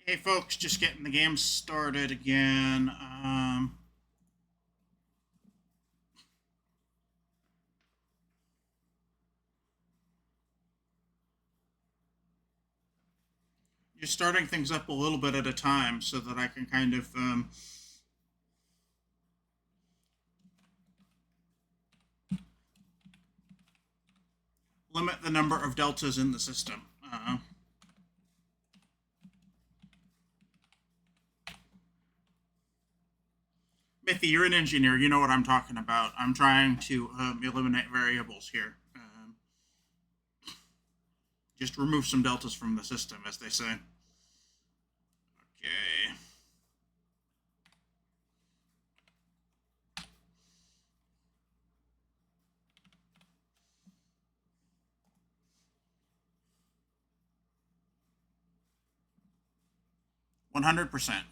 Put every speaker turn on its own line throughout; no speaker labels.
Hey folks, just getting the game started again. Just starting things up a little bit at a time so that I can kind of limit the number of deltas in the system. Mithy, you're an engineer. You know what I'm talking about. I'm trying to eliminate variables here. Just remove some deltas from the system, as they say. Okay. %.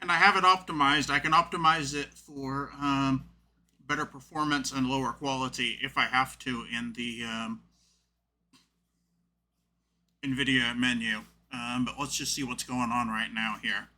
And I have it optimized. I can optimize it for better performance and lower quality if I have to in the NVIDIA menu. But let's just see what's going on right now here.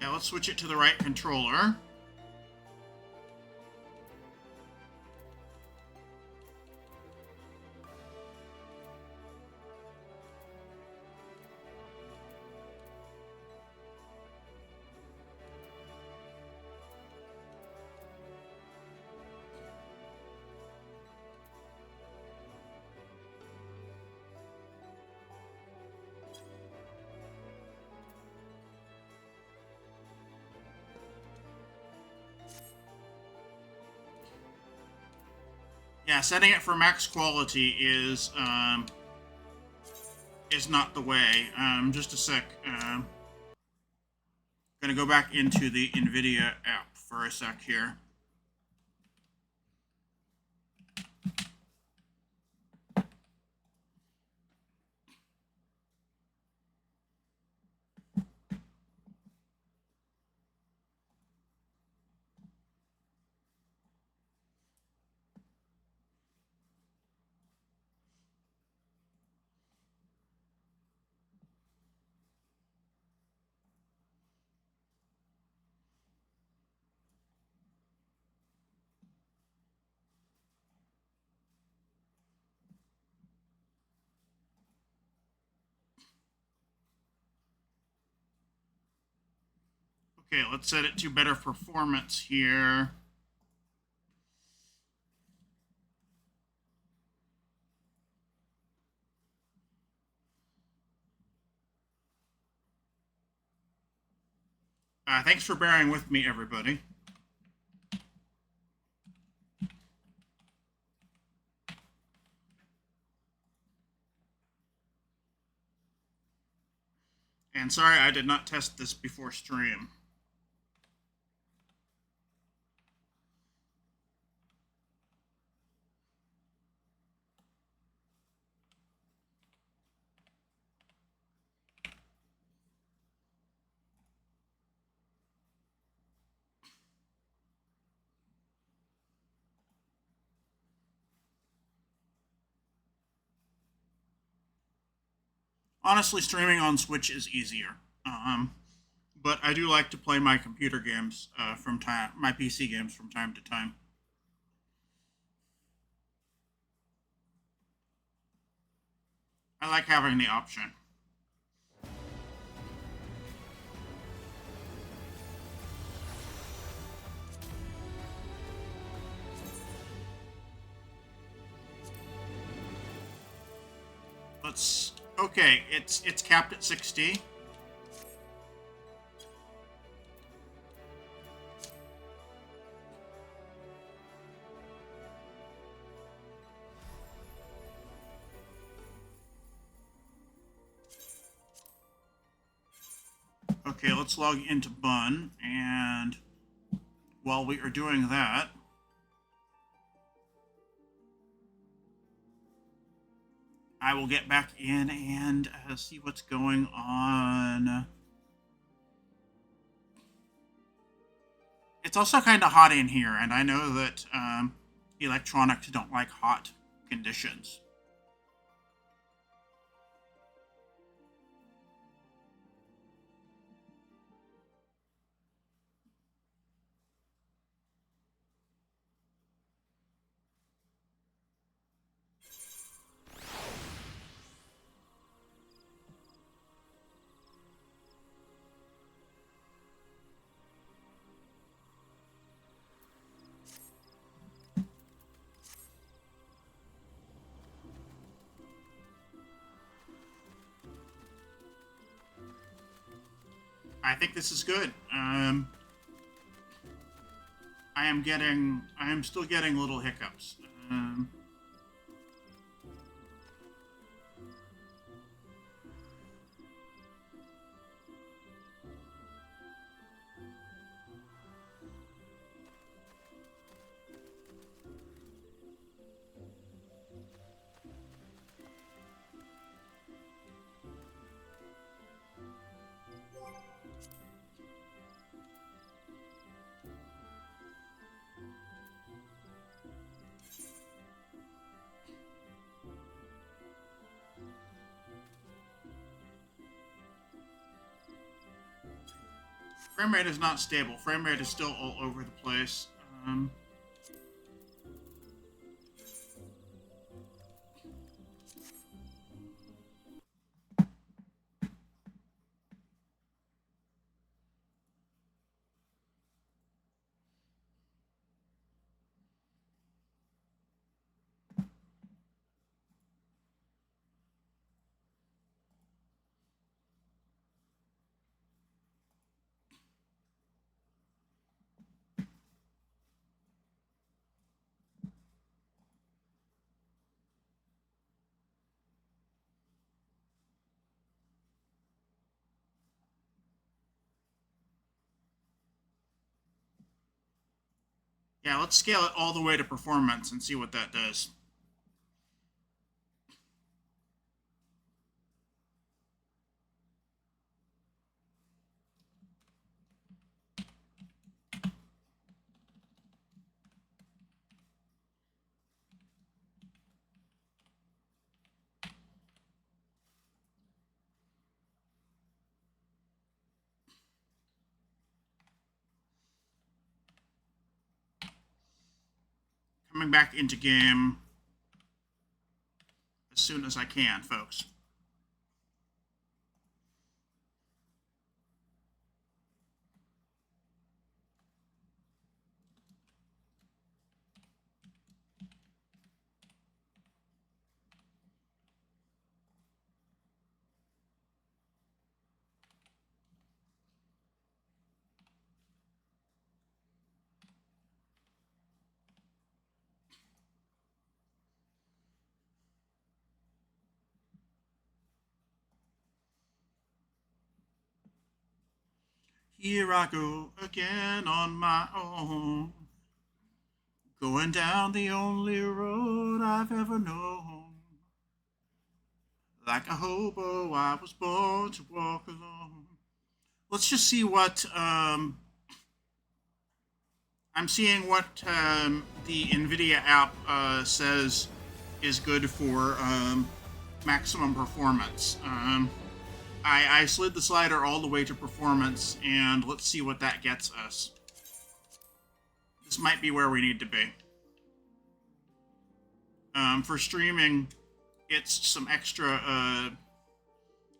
Yeah, let's switch it to the right controller. Yeah, setting it for max quality is not the way. Just a sec. Gonna go back into the NVIDIA app for a sec here. Okay, let's set it to better performance here. Thanks for bearing with me, everybody. And sorry I did not test this before stream. Honestly, streaming on Switch is easier. But I do like to play my computer games my PC games from time to time. I like having the option. let's. Okay, it's capped at 60. Okay, let's log into Bun, and while we are doing that, I will get back in and see what's going on. It's also kind of hot in here, and I know that electronics don't like hot conditions. I think this is good. I am still getting little hiccups. Frame rate is not stable. Frame rate is still all over the place. Yeah, let's scale it all the way to performance and see what that does. Coming back into game as soon as I can, folks. Here I go again on my own, going down the only road I've ever known. Like a hobo, I was born to walk alone. Let's just see what I'm seeing what the NVIDIA app says is good for maximum performance. I slid the slider all the way to performance, and let's see what that gets us. This might be where we need to be. For streaming, it's some extra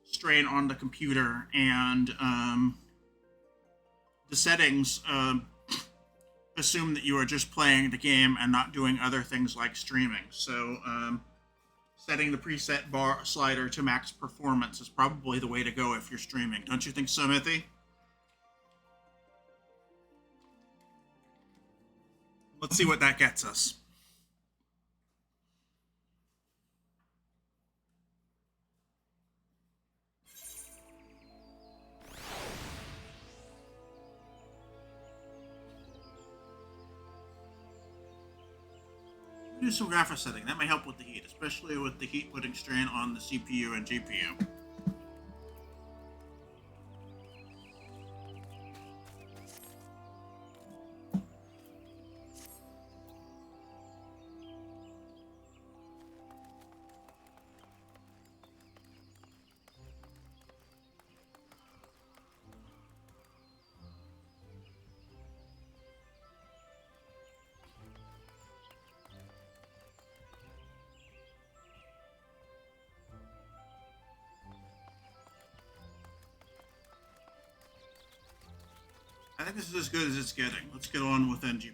strain on the computer, and the settings assume that you are just playing the game and not doing other things like streaming. So setting the preset bar slider to max performance is probably the way to go if you're streaming. Don't you think so, Mithy? Let's see what that gets us. Do some graphics setting. That may help with the heat, especially with the heat putting strain on the CPU and GPU. I think this is as good as it's getting. Let's get on with NG+.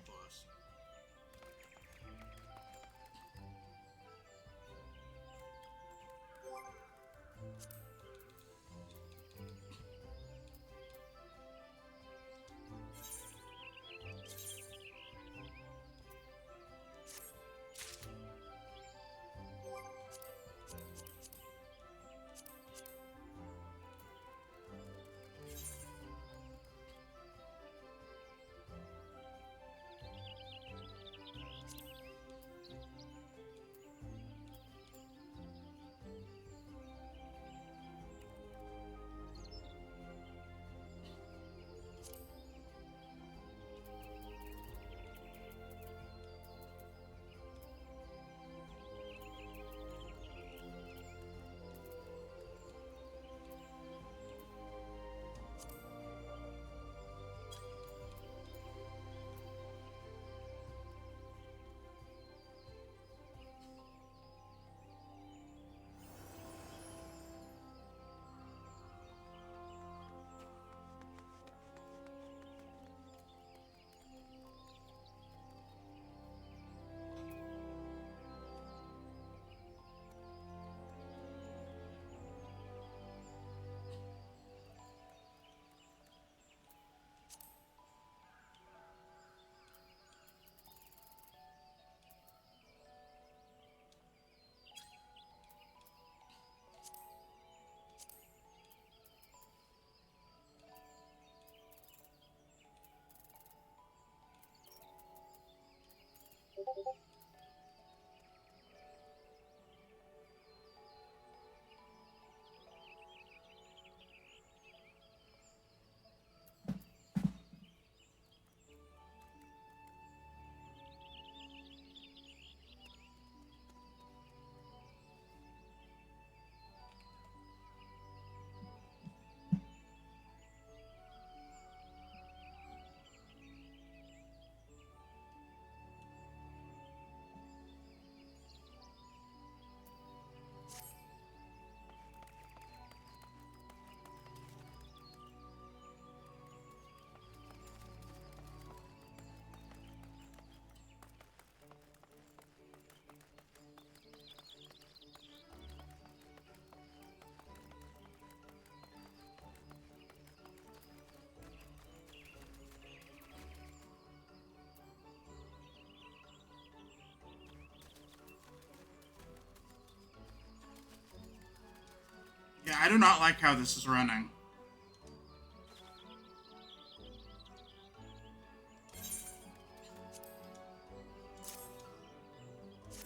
Yeah, I do not like how this is running.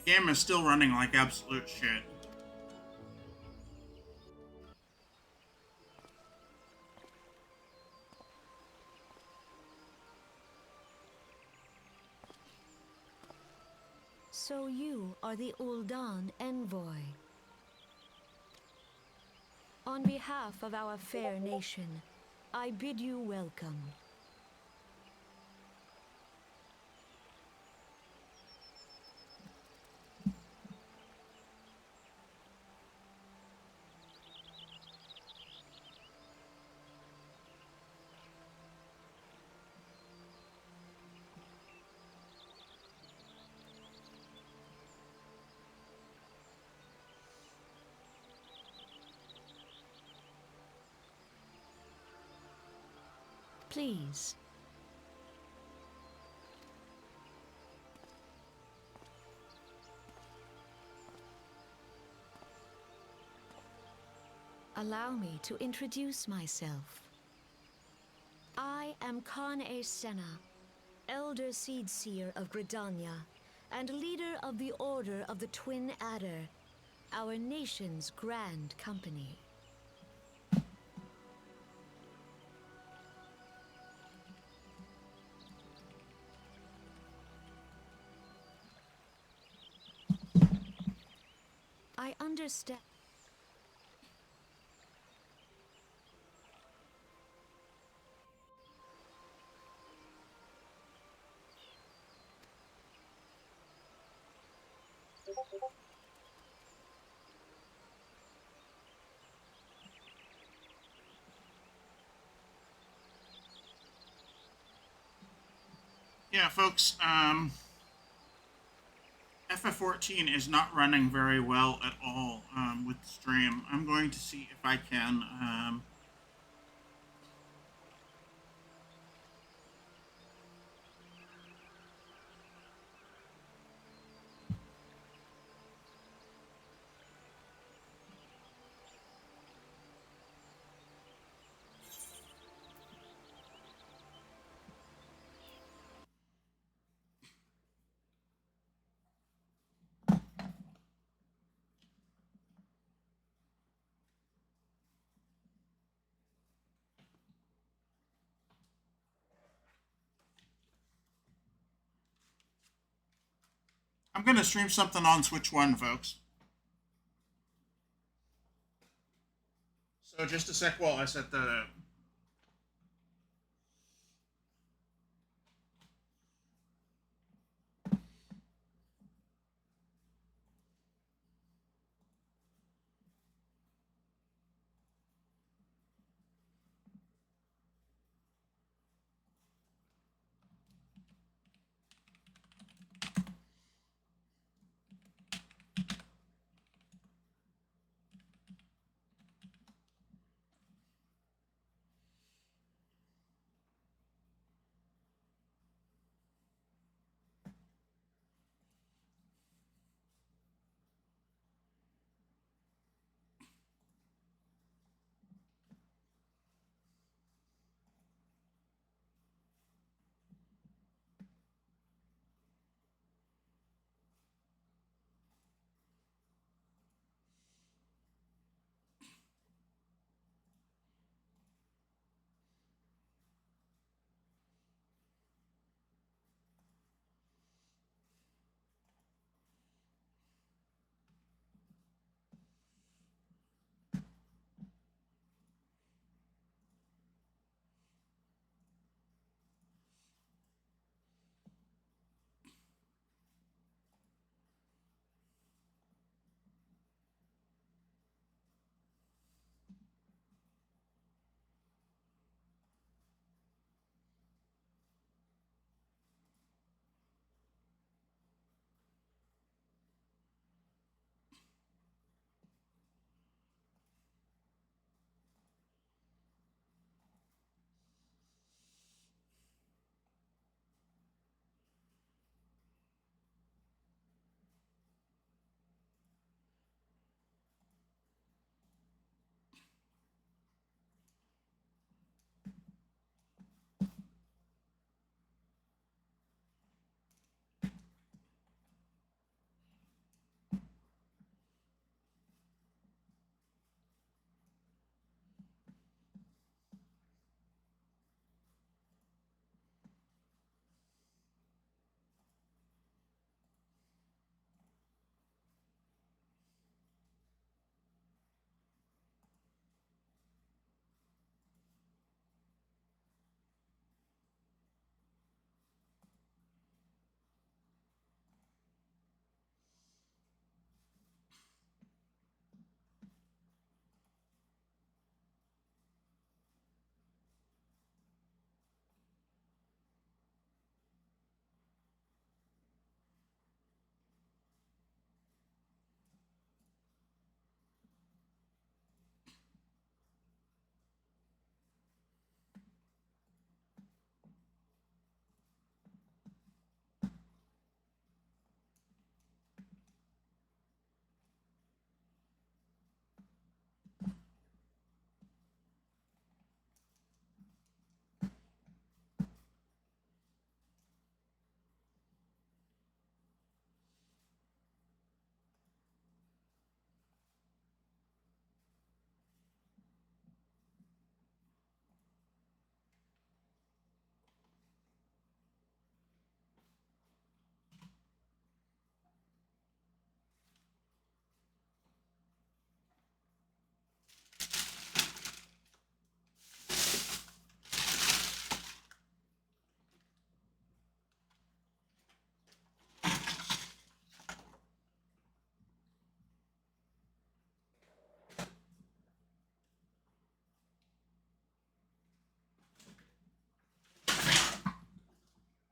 The game is still running like absolute shit.
So you are the Ul'dan envoy. On behalf of our fair nation, I bid you welcome. Please. Allow me to introduce myself. I am Khan-e Senna, Elder Seedseer of Gridania, and leader of the Order of the Twin Adder, our nation's grand company. I understand.
Yeah, folks, FF14 is not running very well at all with the stream. I'm going to see if I can I'm going to stream something on Switch 1, folks. So just a sec while I set that up.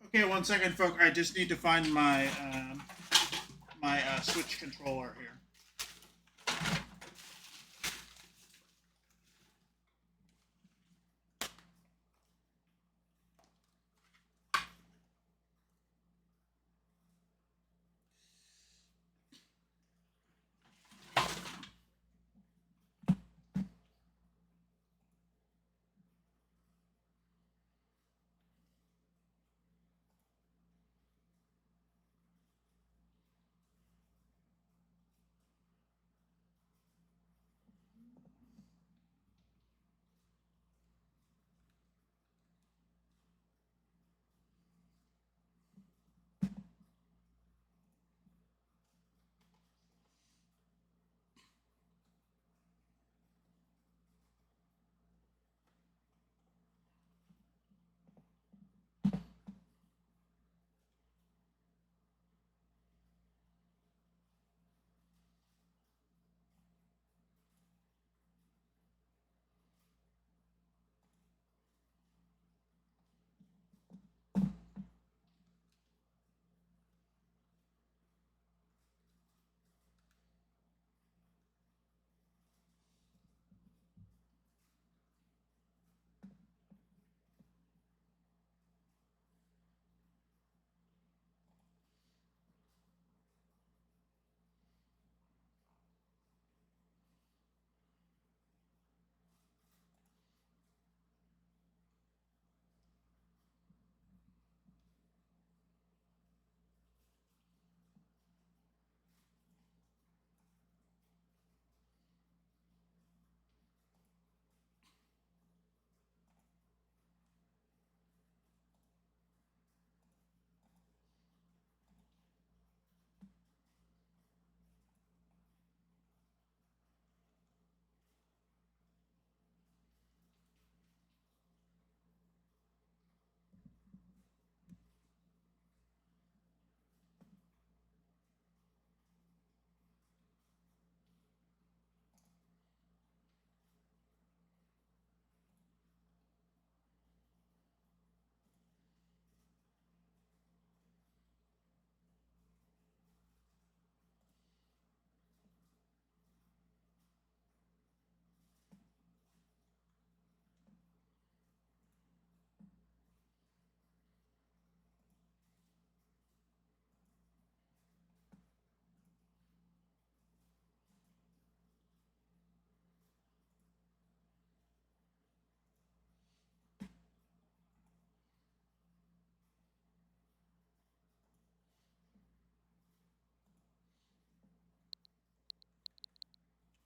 Okay, 1 second, folks. I just need to find my Switch controller here.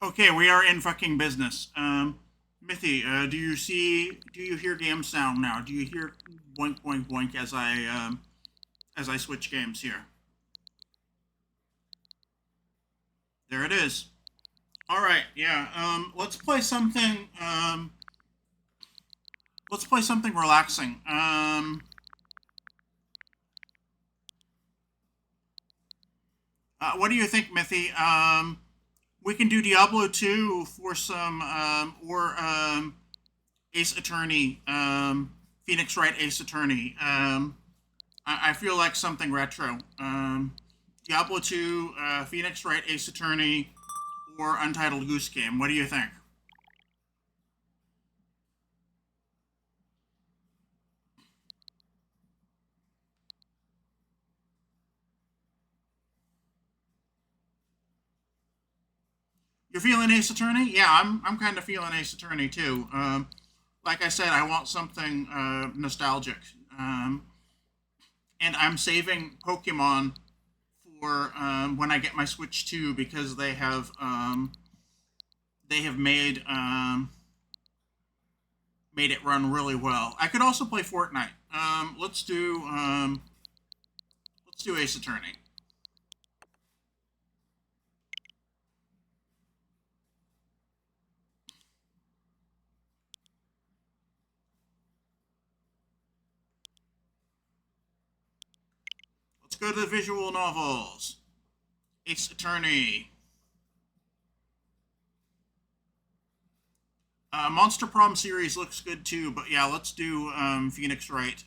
Okay, we are in fucking business. Mithy, do you hear game sound now? Do you hear boink boink boink as I switch games here? There it is. All right, yeah. Let's play something. Let's play something relaxing. What do you think, Mithy? We can do Diablo 2 for some, or Ace Attorney, Phoenix Wright Ace Attorney. I feel like something retro. Diablo 2, Phoenix Wright Ace Attorney, or Untitled Goose Game. What do you think? You're feeling Ace Attorney? Yeah, I'm kind of feeling Ace Attorney too. Like I said, I want something nostalgic. And I'm saving Pokemon for when I get my Switch 2 because they have made it run really well. I could also play Fortnite. Let's do Ace Attorney. Let's go to the visual novels. Ace Attorney. Monster Prom series looks good too, but yeah, let's do Phoenix Wright.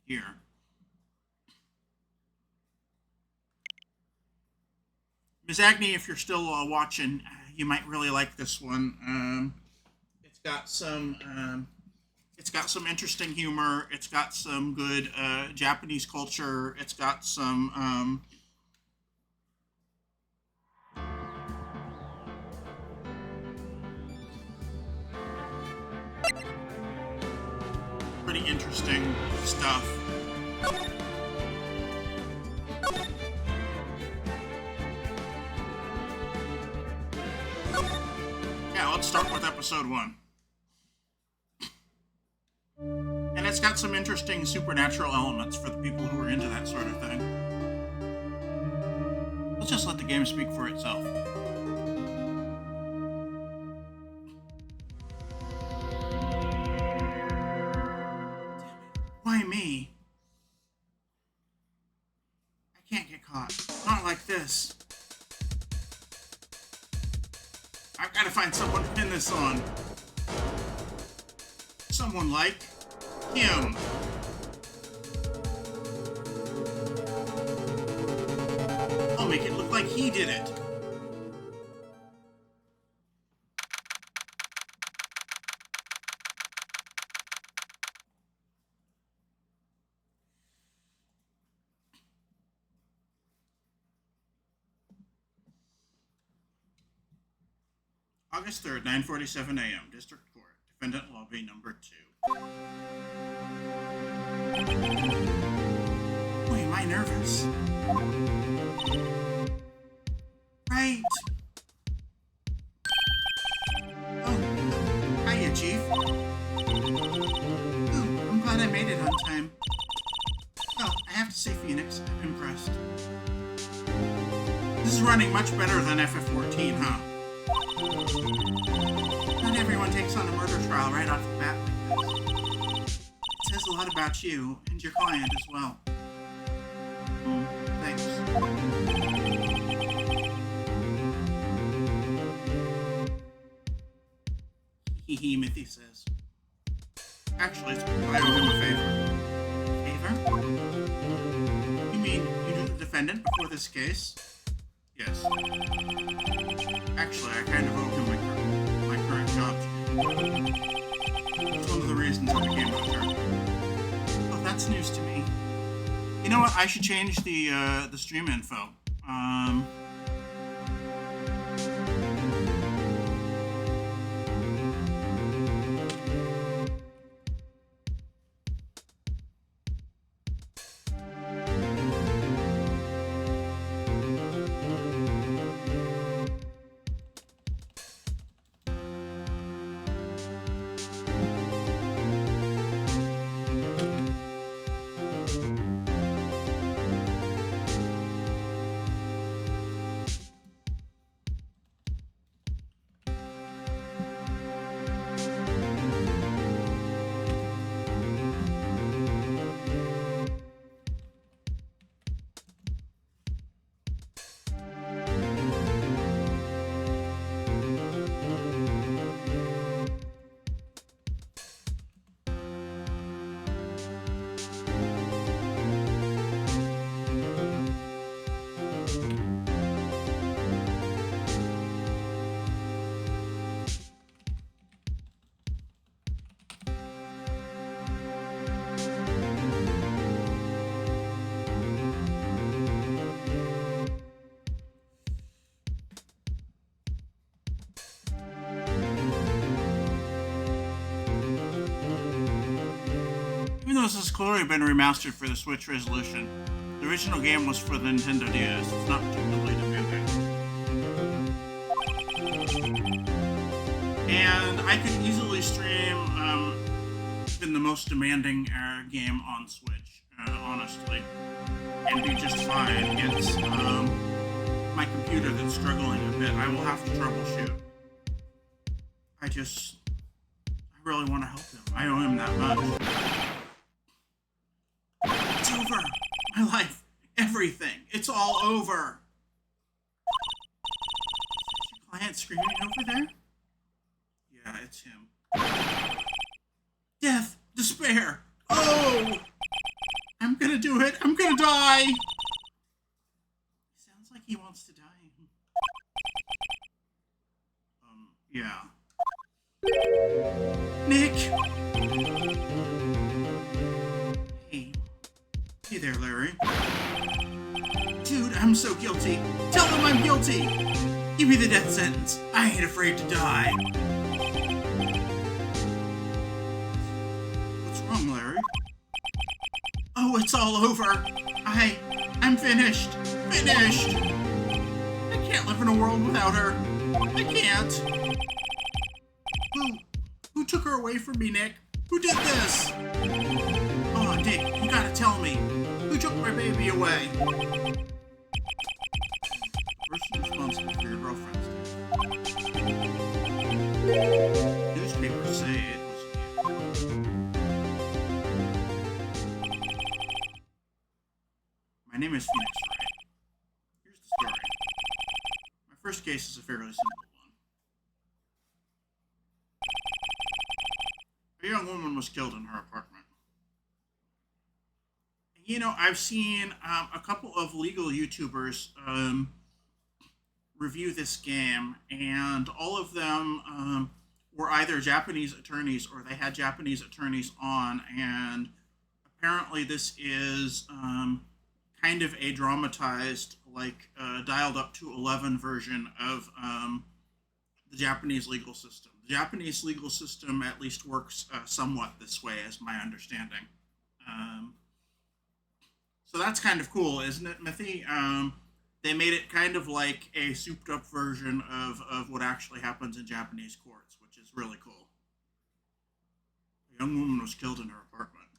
here. Ms. Agnew, if you're still watching, you might really like this one. It's got some interesting humor. It's got some good Japanese culture. It's got some pretty interesting stuff. Yeah, let's start with episode 1. And it's got some interesting supernatural elements for the people who are into that sort of thing. Let's just let the game speak for itself. Why me? I can't get caught. Not like this. I've got to find someone to pin this on. Someone like him. I'll make it look like he did it. August 3rd, 9:47 a.m. District Court. Defendant Lobby number 2. Boy, am I nervous. Right. Oh, hiya, Chief. Ooh, I'm glad I made it on time. Well, I have to say, Phoenix, I'm impressed. This is running much better than FF14, huh? Not everyone takes on a murder trial right off the bat like this. It says a lot about you, and your client as well. Thanks. Hee Mithy says. Actually, I owe him a favor. Favor? You mean you knew the defendant before this case? Yes. Actually, I kind of owe him my current job. It's one of the reasons I became a attorney. Oh, that's news to me. You know what? I should change the stream info. This has clearly been remastered for the Switch resolution. The original game was for the Nintendo DS. It's not particularly demanding. And I could easily stream even the most demanding game on Switch, honestly, and do just fine. It's my computer that's struggling a bit. I will have to troubleshoot. I really want to help him. I owe him that much. It's over. My life. Everything. It's all over. Is your client screaming over there? Yeah, it's him. Death. Despair. Oh! I'm gonna do it. I'm gonna die. Sounds like he wants to die. Yeah. Nick! Hey. Hey there, Larry. Dude, I'm so guilty. Tell them I'm guilty! Give me the death sentence. I ain't afraid to die. What's wrong, Larry? Oh, it's all over. I'm finished. Finished! I can't live in a world without her. I can't. Who took her away from me, Nick? Who did this? Oh, Nick, you gotta tell me. Who took my baby away? The person responsible for your girlfriend's death. Newspapers say it was you. My name is Phoenix Wright. Here's the story. My first case is a fairly simple one. A young woman was killed in her apartment. You know, I've seen a couple of legal YouTubers review this game, and all of them were either Japanese attorneys or they had Japanese attorneys on, and apparently this is kind of a dramatized, like, dialed up to 11 version of the Japanese legal system. The Japanese legal system at least works somewhat this way, as my understanding. So that's kind of cool, isn't it, Mithy? They made it kind of like a souped-up version of what actually happens in Japanese courts, which is really cool. A young woman was killed in her apartment.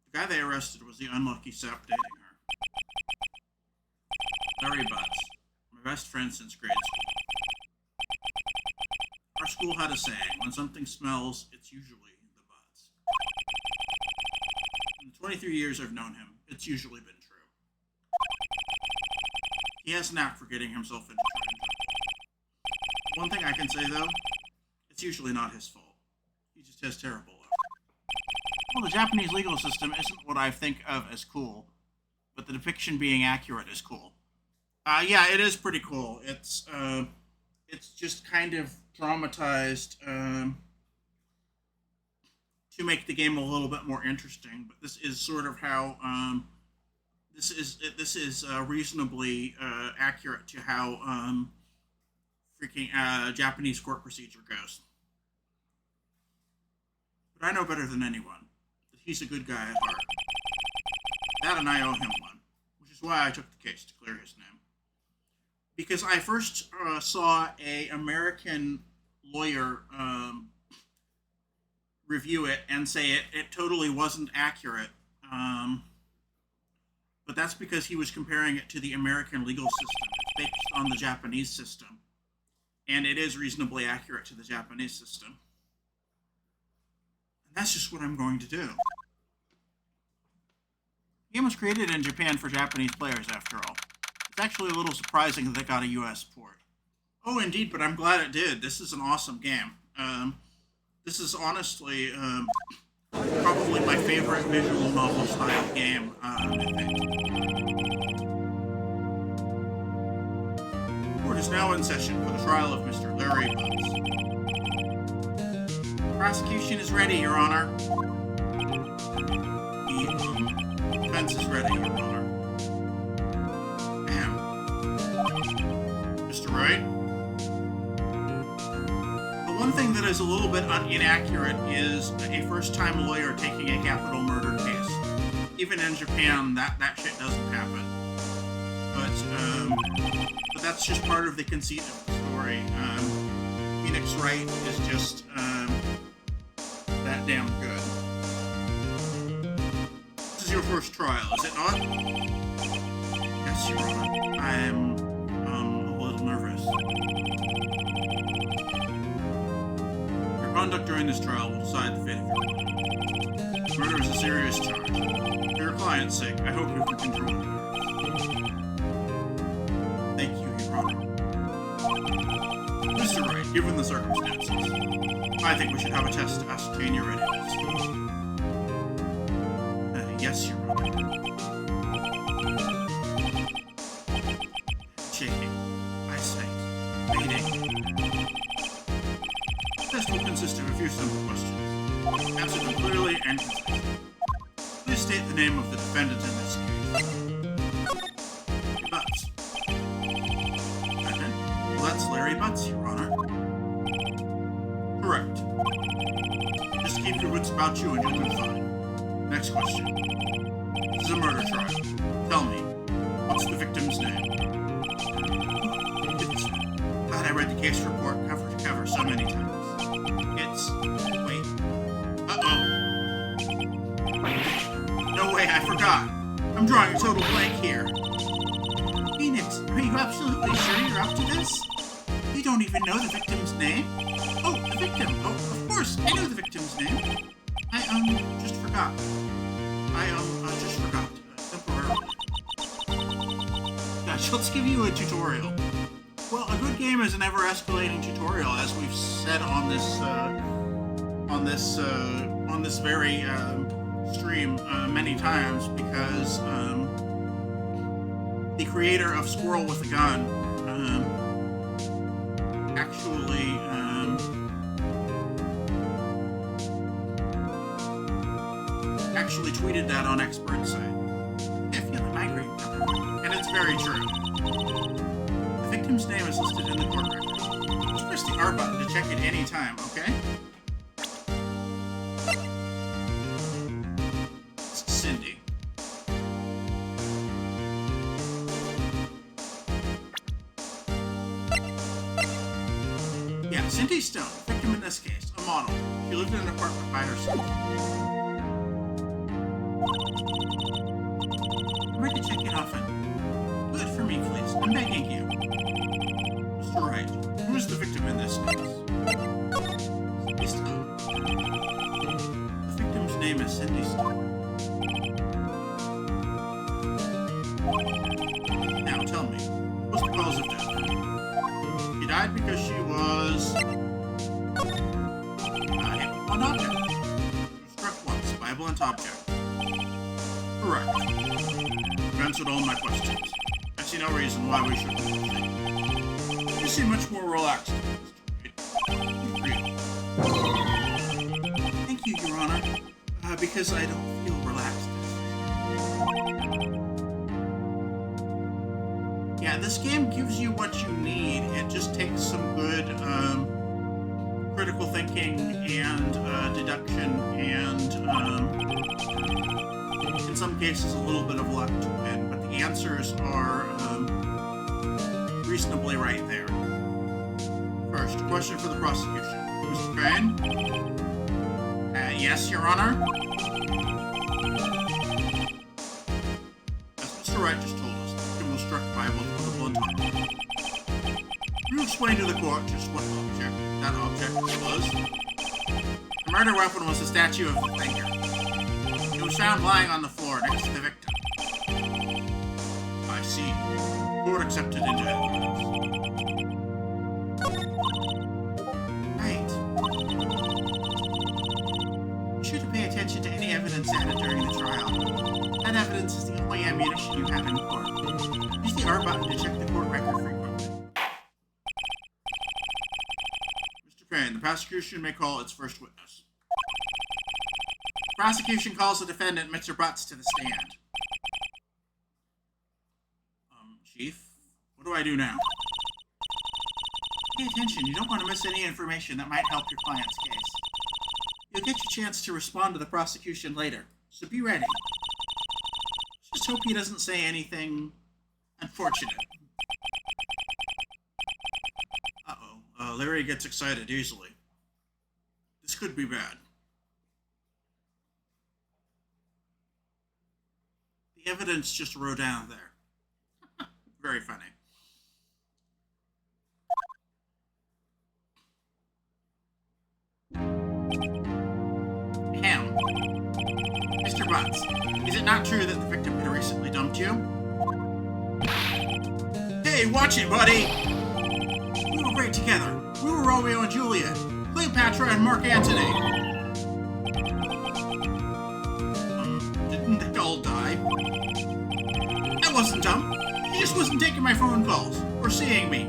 The guy they arrested was the unlucky sap dating her. Larry Butts, my best friend since grade school. Our school had a saying, when something smells, it's usually the butts. In the 23 years I've known him, it's usually been true. He has a knack for getting himself into trouble. One thing I can say, though, it's usually not his fault. He just has terrible luck. Well, the Japanese legal system isn't what I think of as cool, but the depiction being accurate is cool. Yeah, it is pretty cool. It's just kind of dramatized to make the game a little bit more interesting. But this is sort of how this is reasonably accurate to how Japanese court procedure goes. But I know better than anyone that he's a good guy at heart. That and I owe him one, which is why I took the case to clear his name. Because I first saw a American lawyer review it and say it totally wasn't accurate. But that's because he was comparing it to the American legal system. It's based on the Japanese system. And it is reasonably accurate to the Japanese system. And that's just what I'm going to do. The game was created in Japan for Japanese players, after all. It's actually a little surprising that they got a US port. Oh, indeed, but I'm glad it did. This is an awesome game. This is honestly probably my favorite visual novel style game, I think. The court is now in session for the trial of Mr. Larry Butts. The prosecution is ready, Your Honor. The defense is ready, Your Honor. Mr. Wright? The one thing that is a little bit inaccurate is a first-time lawyer taking a capital murder case. Even in Japan, that shit doesn't happen. But that's just part of the conceit of the story. Phoenix Wright is just that damn good. This is your first trial, is it not? Yes, Your Honor. I'm a little nervous. Your conduct during this trial will decide the fate of your client. Murder is a serious charge. For your client's sake, I hope you can control your nerves. Thank you, Your Honor. Mr. Wright, given the circumstances, I think we should have a test to ascertain your readiness. Yes, Your Honor. Shaking. Eyesight. Fading. The test will consist of a few simple questions. Answer them clearly and concisely. Please state the name of the defendant in this case. Butts. Defendant? Well, that's Larry Butts, Your Honor. Correct. Just keep your wits about you and you'll be fine. Next question. This is a murder trial. Tell me, what's the victim's name? Glad I read the case report cover to cover so many times. It's... wait. Uh-oh. No way, I forgot. I'm drawing a total blank here. Phoenix, are you absolutely sure you're up to this? You don't even know the victim's name? Oh, the victim. Oh, of course, I know the victim's name. I just forgot. Just forgot. Temporarily. Gosh, let's give you a tutorial. Well, a good game is an ever-escalating tutorial, as we've said on this very stream many times, because the creator of Squirrel with a Gun actually tweeted that on Expert Site. I feel a migraine, and it's very true. The victim's name is listed in the court record. Just press the R button to check it any time, okay? It's Cindy. Yeah, Cindy Stone, victim in this case, a model. She lived in an apartment by herself. I'm ready to check in often. Do it for me, please. I'm begging you. Mr. Wright, who is the victim in this case? Cindy Stone. The victim's name is Cindy Stone. Now, tell me, what was the cause of death? She died because she was... hit with one object. She was struck once by a blunt object. Correct. You've answered all my questions. I see no reason why we should proceed. You seem much more relaxed, Mr. Wright. Thank you, Your Honor. Because I don't feel relaxed. Yeah, this game gives you what you need. It just takes some good critical thinking and deduction and in some cases a little bit of luck to win, but the answers are reasonably right there. First, a question for the prosecution. Mr. Crane? Yes, Your Honor? As Mr. Wright just told us, the victim was struck by a blunt object. Will you explain to the court just what object that object was? The murder weapon was a statue of the thinker. It was found lying on the floor next to the victim. I see. Court accepted into evidence. Right. You should pay attention to any evidence added during the trial. That evidence is the only ammunition you have in court. Use the R button to check the court record frequently. Mr. Crane, the prosecution may call its first witness. Prosecution calls the defendant, Mr. Butts, to the stand. Chief, what do I do now? Pay attention, you don't want to miss any information that might help your client's case. You'll get your chance to respond to the prosecution later, so be ready. Just hope he doesn't say anything unfortunate. Uh-oh, Larry gets excited easily. This could be bad. The evidence just wrote down there. Very funny. Ham. Mr. Butts, is it not true that the victim had recently dumped you? Hey, watch it, buddy! We were great together. We were Romeo and Juliet, Cleopatra and Mark Antony. They all die. I wasn't dumb. He just wasn't taking my phone calls or seeing me.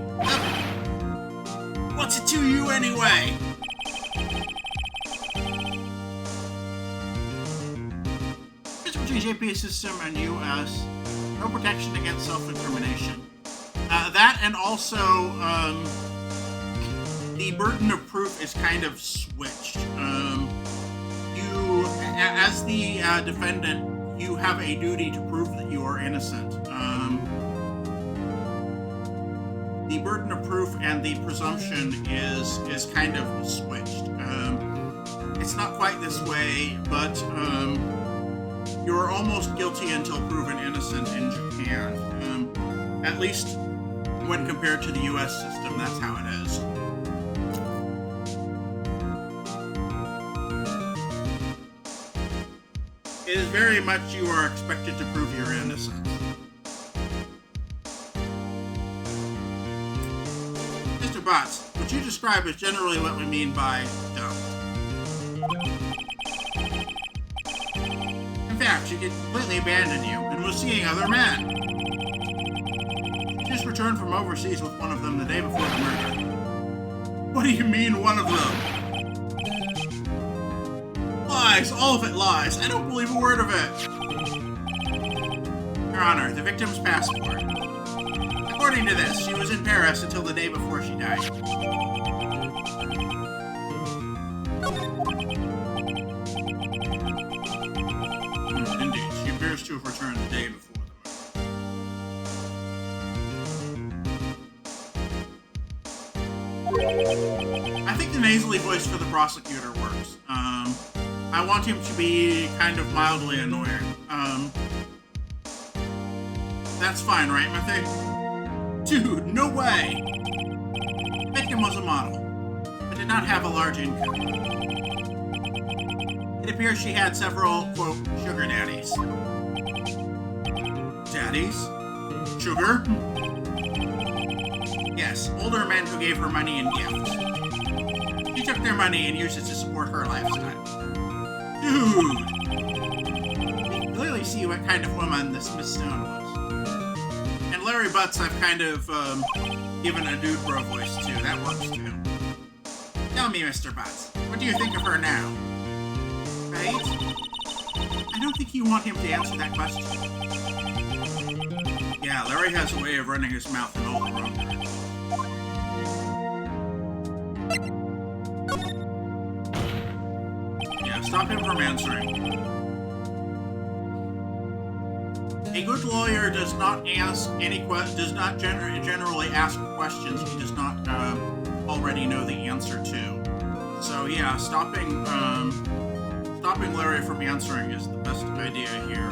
What's it to you anyway? Between JP system and US, no protection against self-incrimination. That and also the burden of proof is kind of switched. You, as the defendant, you have a duty to prove that you are innocent. The burden of proof and the presumption is kind of switched. It's not quite this way, but you're almost guilty until proven innocent in Japan. At least when compared to the US system, that's how it is. It is very much you are expected to prove your innocence. Mr. Botts, what you describe is generally what we mean by dumb. In fact, she did completely abandon you and was seeing other men. She just returned from overseas with one of them the day before the murder. What do you mean, one of them? Lies, all of it lies. I don't believe a word of it. Your Honor, the victim's passport. According to this, she was in Paris until the day before she died. Indeed, she appears to have returned the day before the murder. I think the nasally voice for the prosecutor works. I want him to be kind of mildly annoying. That's fine, right, Miqo'te? Dude, no way! The victim was a model, but did not have a large income. It appears she had several, quote, sugar daddies. Daddies? Sugar? Yes, older men who gave her money in gifts. She took their money and used it to support her lifestyle. Dude! You can clearly see what kind of woman this Miss Stone was. And Larry Butts I've kind of given a dude bro voice to. That works too. Tell me, Mr. Butts, what do you think of her now? Right? I don't think you want him to answer that question. Yeah, Larry has a way of running his mouth in all the wrong directions. Yeah, stop him from answering. A good lawyer does not ask generally ask questions he does not already know the answer to. So yeah, stopping Larry from answering is the best idea here.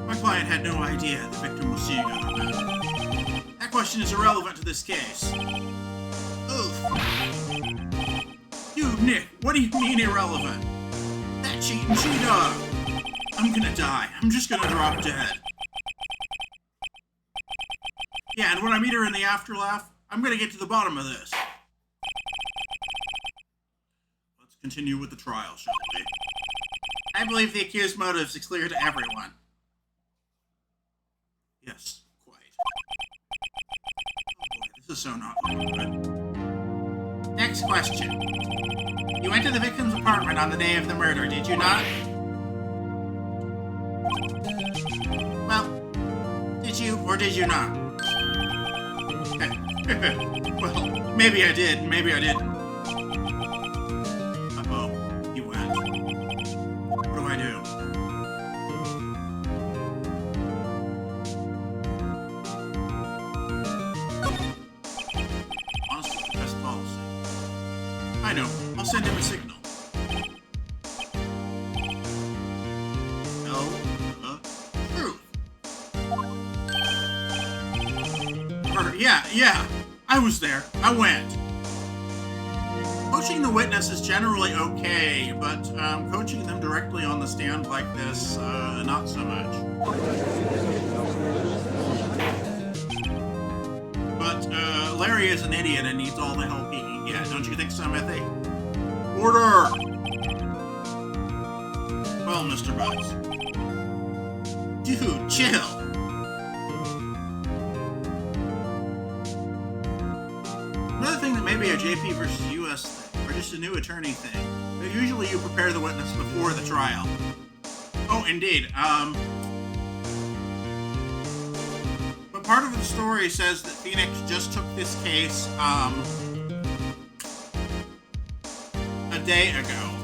My client had no idea the victim was seeing other men. That question is irrelevant to this case. Oof. Dude, Nick, what do you mean irrelevant? That cheating she-dog. I'm gonna die. I'm just gonna drop dead. Yeah, and when I meet her in the afterlife, I'm gonna get to the bottom of this. Let's continue with the trial, shall we? I believe the accused motives is clear to everyone. Yes, quite. Oh boy, this is so not good. Next question. You went to the victim's apartment on the day of the murder, did you not? Well, did you or did you not? Well, maybe I did, maybe I didn't. Uh-oh, he went. What do I do? Honestly, the best policy. I know, I'll send him a signal. Yeah, I was there. I went. Coaching the witness is generally okay, but coaching them directly on the stand like this, not so much. But Larry is an idiot and needs all the help he can get. Don't you think so, Miqo'te? Order! Well, Mr. Butts. Dude, chill. Another thing that may be a JP versus US thing, or just a new attorney thing. Usually you prepare the witness before the trial. Oh, indeed. But part of the story says that Phoenix just took this case, a day ago.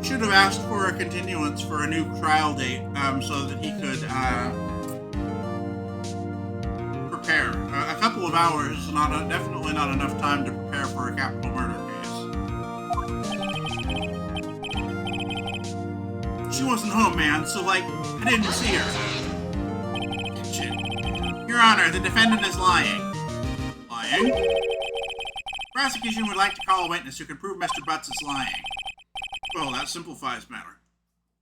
Should have asked for a continuance for a new trial date, so that he could, prepare. A couple of hours is definitely not enough time to prepare for a capital murder case. She wasn't home, man, so, I didn't see her. Shit. Your Honor, the defendant is lying. Lying? Prosecution would like to call a witness who can prove Mr. Butts is lying. Well, that simplifies matter.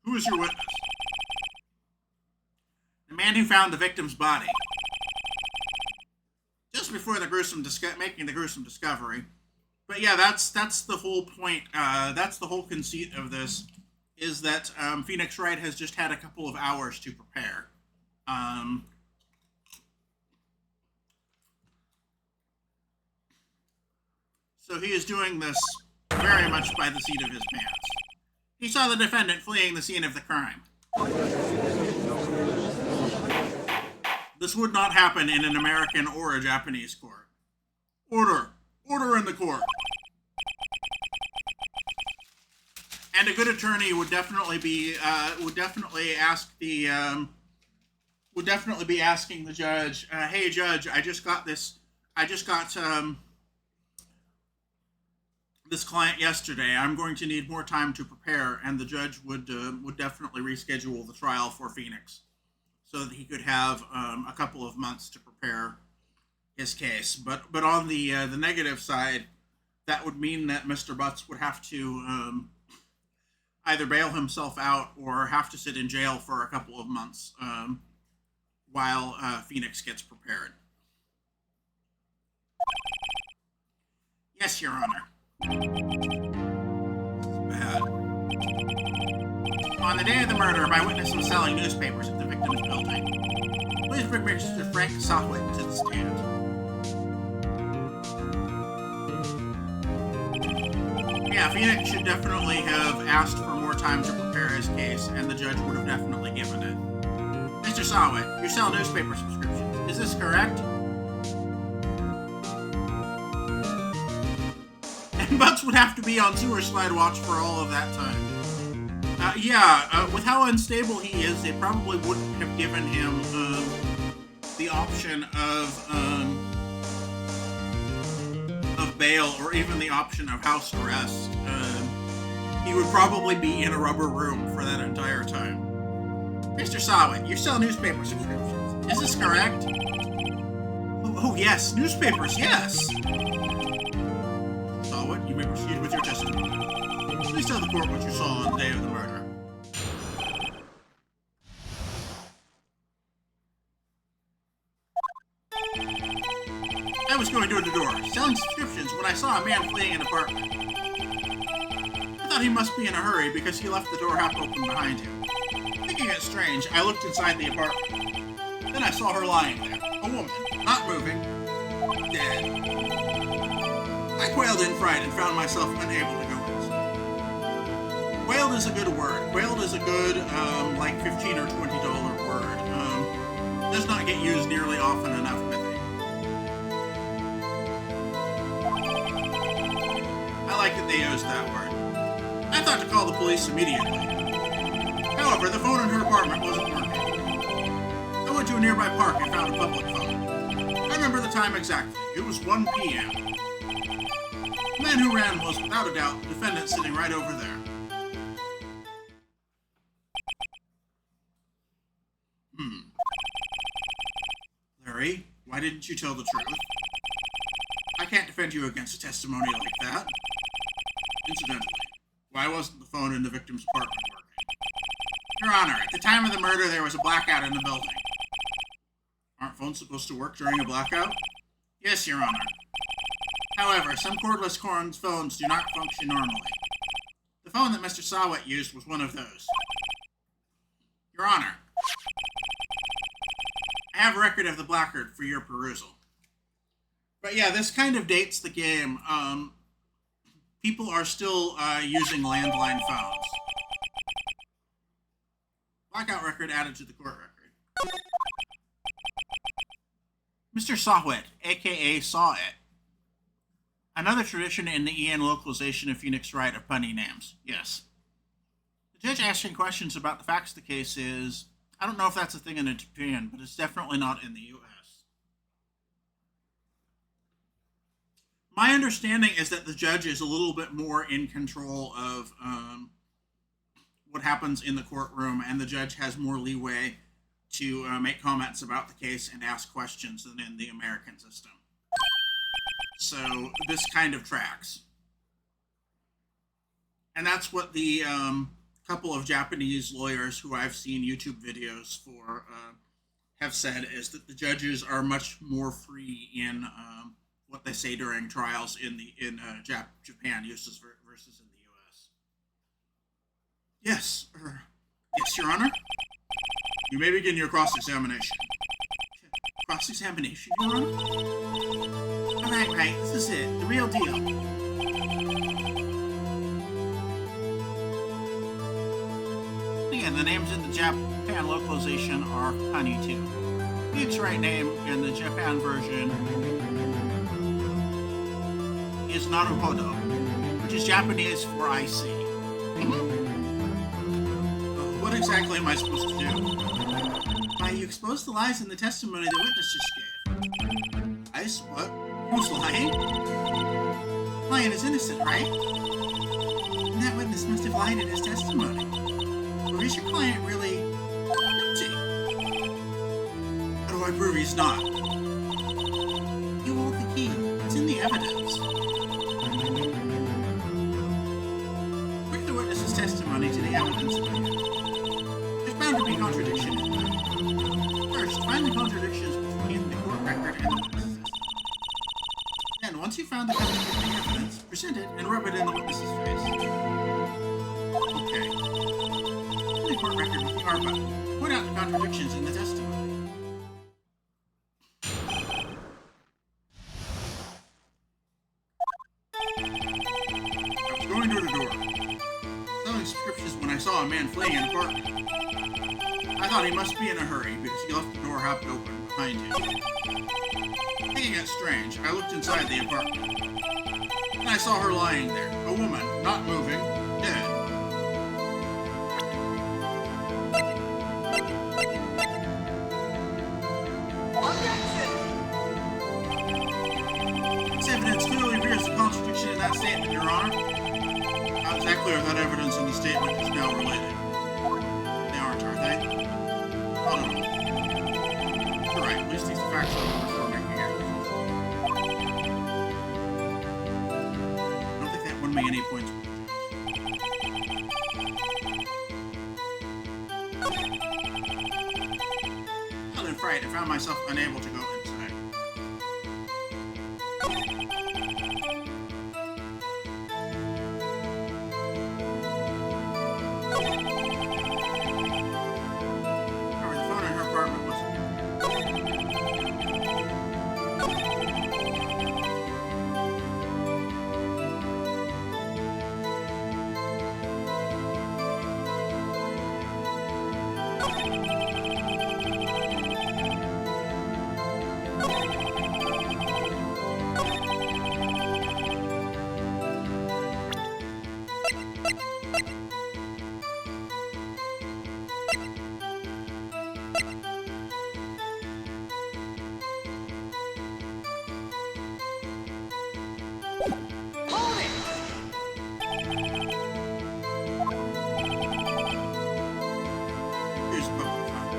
Who is your witness? The man who found the victim's body. Just before the making the gruesome discovery. But yeah, that's the whole point. That's the whole conceit of this, is that Phoenix Wright has just had a couple of hours to prepare. So he is doing this very much by the seat of his pants. He saw the defendant fleeing the scene of the crime. This would not happen in an American or a Japanese court. Order! Order in the court! And a good attorney would definitely be asking the judge, hey judge, I just got this client yesterday. I'm going to need more time to prepare, and the judge would definitely reschedule the trial for Phoenix, so that he could have a couple of months to prepare his case. But on the negative side, that would mean that Mr. Butts would have to either bail himself out or have to sit in jail for a couple of months while Phoenix gets prepared. Yes, Your Honor. Bad. On the day of the murder, my witness was selling newspapers at the victim's building. Please bring Mr. Frank Southwick to the stand. Yeah, Phoenix should definitely have asked for more time to prepare his case, and the judge would have definitely given it. Mr. Southwick, you sell newspaper subscriptions. Is this correct? And Butts would have to be on sewer slide watch for all of that time. With how unstable he is, they probably wouldn't have given him the option of bail, or even the option of house arrest. He would probably be in a rubber room for that entire time. Mr. Sawin, you sell newspaper subscriptions. Is this correct? Oh yes, newspapers, yes! Sawin, you may proceed with your testimony. Please tell the court what you saw on the day of the murder. I was going door to door, selling subscriptions, when I saw a man fleeing an apartment. I thought he must be in a hurry because he left the door half open behind him. Thinking it strange, I looked inside the apartment. Then I saw her lying there, a woman, not moving, dead. I quailed in fright and found myself unable to go inside. Quailed is a good word. Quailed is a good, like $15 or $20 word. Does not get used nearly often enough, I think. I like that they used that word. I thought to call the police immediately. However, the phone in her apartment wasn't working. I went to a nearby park and found a public phone. I remember the time exactly. It was 1 p.m. The man who ran was, without a doubt, the defendant sitting right over there. Larry, why didn't you tell the truth? I can't defend you against a testimony like that. Incidentally, why wasn't the phone in the victim's apartment working? Your Honor, at the time of the murder, there was a blackout in the building. Aren't phones supposed to work during a blackout? Yes, Your Honor. However, some cordless phones do not function normally. The phone that Mr. Sawet used was one of those. Your Honor, I have a record of the placard for your perusal. But yeah, this kind of dates the game. People are still using landline phones. Blackout record added to the court record. Mr. Sawet, aka Saw It. Another tradition in the EN localization of Phoenix Wright of punny names. Yes. The judge asking questions about the facts of the case is, I don't know if that's a thing in Japan, but it's definitely not in the U.S. My understanding is that the judge is a little bit more in control of what happens in the courtroom, and the judge has more leeway to make comments about the case and ask questions than in the American system. So this kind of tracks. And that's what the couple of Japanese lawyers who I've seen YouTube videos for have said, is that the judges are much more free in what they say during trials in Japan versus in the U.S. Yes, yes, Your Honor. You may begin your cross-examination. Cross-examination, Your Honor? Right, this is it, the real deal. Again, the names in the Japan localization are Honey too. Phoenix Wright name in the Japan version is Naruhodo, which is Japanese for I see. What exactly am I supposed to do? You exposed the lies in the testimony the witness just gave. What? Who's lying? Lion is innocent, right? And that witness must have lied in his testimony. Or is your client really guilty? How do I prove he's not? You hold the key. It's in the evidence. Bring the witness's testimony to the evidence. There's bound to be contradiction in there. First, find the contradictions between the court record and the witness's testimony. Then, once you've found the contradicting evidence, present it and rub it in the witness's face. Okay. In the court record with the R button, point out the contradictions in the testimony. I was going door to door, selling subscriptions when I saw a man fleeing an apartment. I thought he must be in a hurry because he left the door half open behind him. Thinking it strange, I looked inside the apartment. And I saw her lying there, a woman, not moving, dead. This evidence clearly rears the contradiction in that statement, Your Honor. How exactly are that evidence in the statement is now related? They aren't, are they? Oh, no. You're right, at least these facts are before making accusations. I don't think that won me any points. Held in fright, I found myself unable to go inside. However, the phone in her apartment wasn't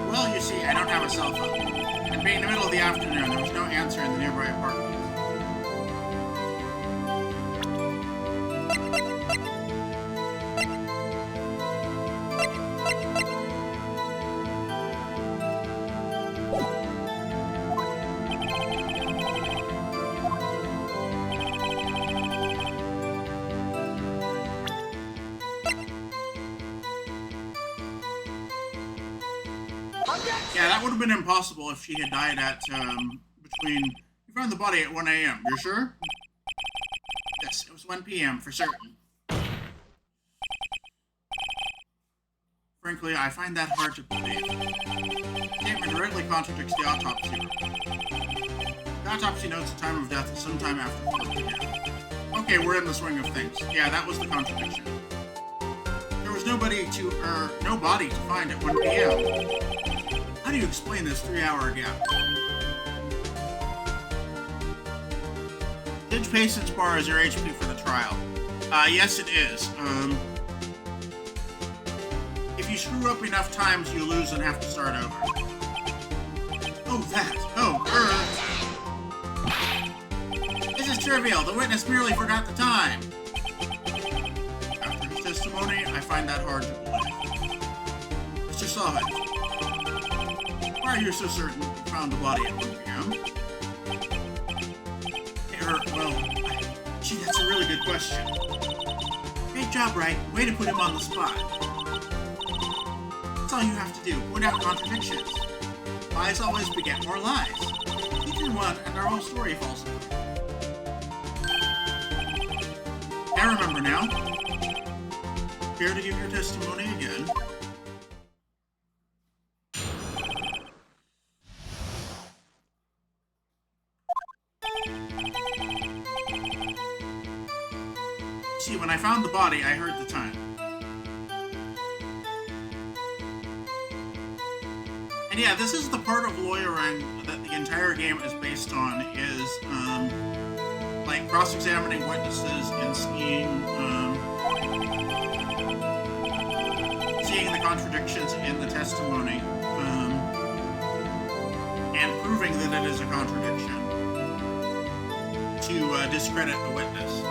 Well, you see, I don't have a cell phone. And being in the middle of the afternoon, there was no answer in the nearby apartment. Yeah, that would have been impossible if she had died at, between... You found the body at 1 a.m., you're sure? Yes, it was 1 p.m. for certain. Frankly, I find that hard to believe. The statement directly contradicts the autopsy report. The autopsy notes the time of death is sometime after 4 p.m. Okay, we're in the swing of things. Yeah, that was the contradiction. There was no body to find at 1 p.m. How do you explain this 3-hour gap? Did Patience bar as your HP for the trial? Yes it is. If you screw up enough times, you lose and have to start over. Oh, that. Oh, This is trivial. The witness merely forgot the time. After his testimony, I find that hard to believe. Mr. Saw-It, why are you so certain you found the body at 1 p.m.? Well, gee, that's a really good question. Great job, Wright. Way to put him on the spot. That's all you have to do. Point out contradictions. Lies always beget more lies. Feature one, and our whole story falls apart. I remember now. Care to give your testimony again? See, when I found the body, I heard the time. And yeah, this is the part of lawyering that the entire game is based on, is, like, cross-examining witnesses and seeing the contradictions in the testimony, and proving that it is a contradiction to discredit the witness.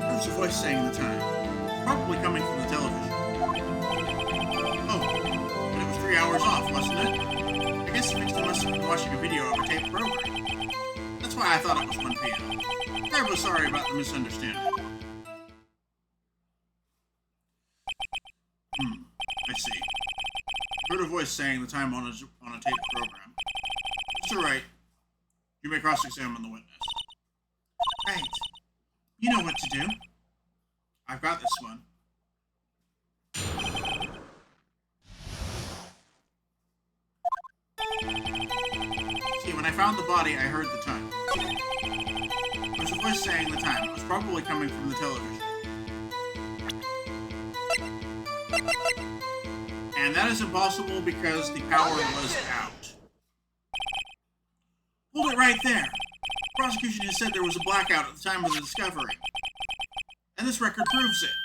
There's a voice saying the time. It's probably coming from the television. Oh, but it was 3 hours off, wasn't it? I guess Miqo'te must have been watching a video of a taped program. That's why I thought it was 1 p.m. Terribly sorry about the misunderstanding. I see. I heard a voice saying the time on a taped program. Mr. Wright, you may cross-examine the witness. Right. You know what to do. I've got this one. See, when I found the body, I heard the time. There was a voice saying the time. It was probably coming from the television. And that is impossible because the power was out. Hold it right there. The prosecution has said there was a blackout at the time of the discovery. And this record proves it.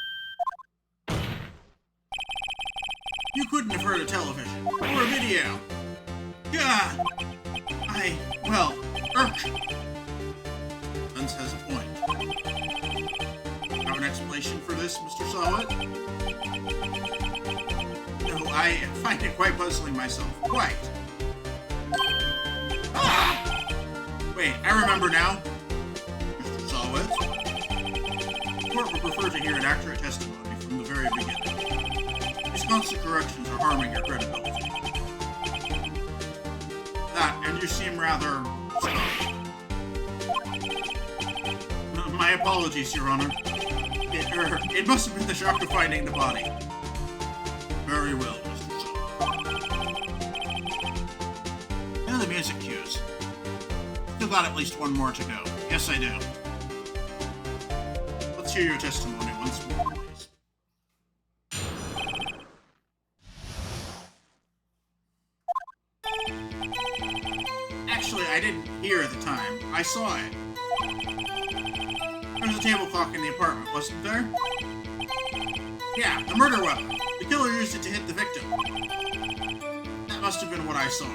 You couldn't have heard a television or a video. Yeah. Guns has a point. Have an explanation for this, Mr. Saw-It? No, I find it quite puzzling myself. Quite. Ah! Wait, I remember now. Mr. Saw-It? The court would prefer to hear an accurate testimony from the very beginning. These constant corrections are harming your credibility. That, and you seem rather stunned. My apologies, Your Honor. It must have been the shock of finding the body. Very well, Mr. Saw. Now the music cues. Still got at least one more to go. Yes, I do. Let's hear your testimony once more, please. Actually, I didn't hear the time. I saw it. There was a table clock in the apartment, wasn't there? Yeah, the murder weapon. The killer used it to hit the victim. That must have been what I saw.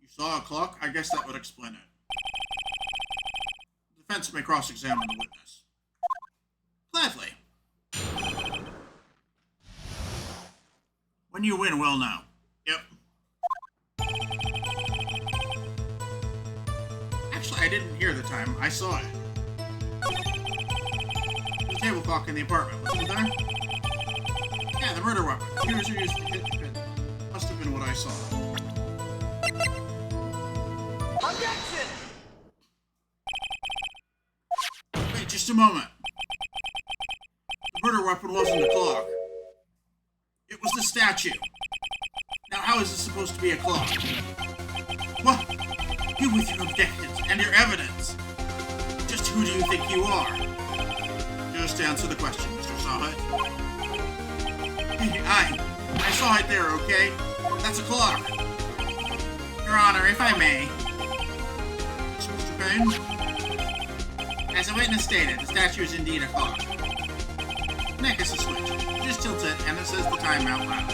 You saw a clock? I guess that would explain it. The defense may cross-examine the witness. Gladly. When you win, we'll know. Yep. Actually, I didn't hear the time. I saw it. The table clock in the apartment, wasn't there? Yeah, the murder weapon. Here's who used to hit the pin. Must have been what I saw.
Objection!
Wait, just a moment. The murder weapon wasn't a clock. It was the statue. Now, how is this supposed to be a clock? What? You with your objections and your evidence. Just who do you think you are? Just answer the question, Mr. Sawhut. Hey, I saw it there, okay? That's a clock. Your Honor, if I may. Mr. Payne? As a witness stated, the statue is indeed a clock. Nick is a switch. Just tilt it, and it says the time out loud.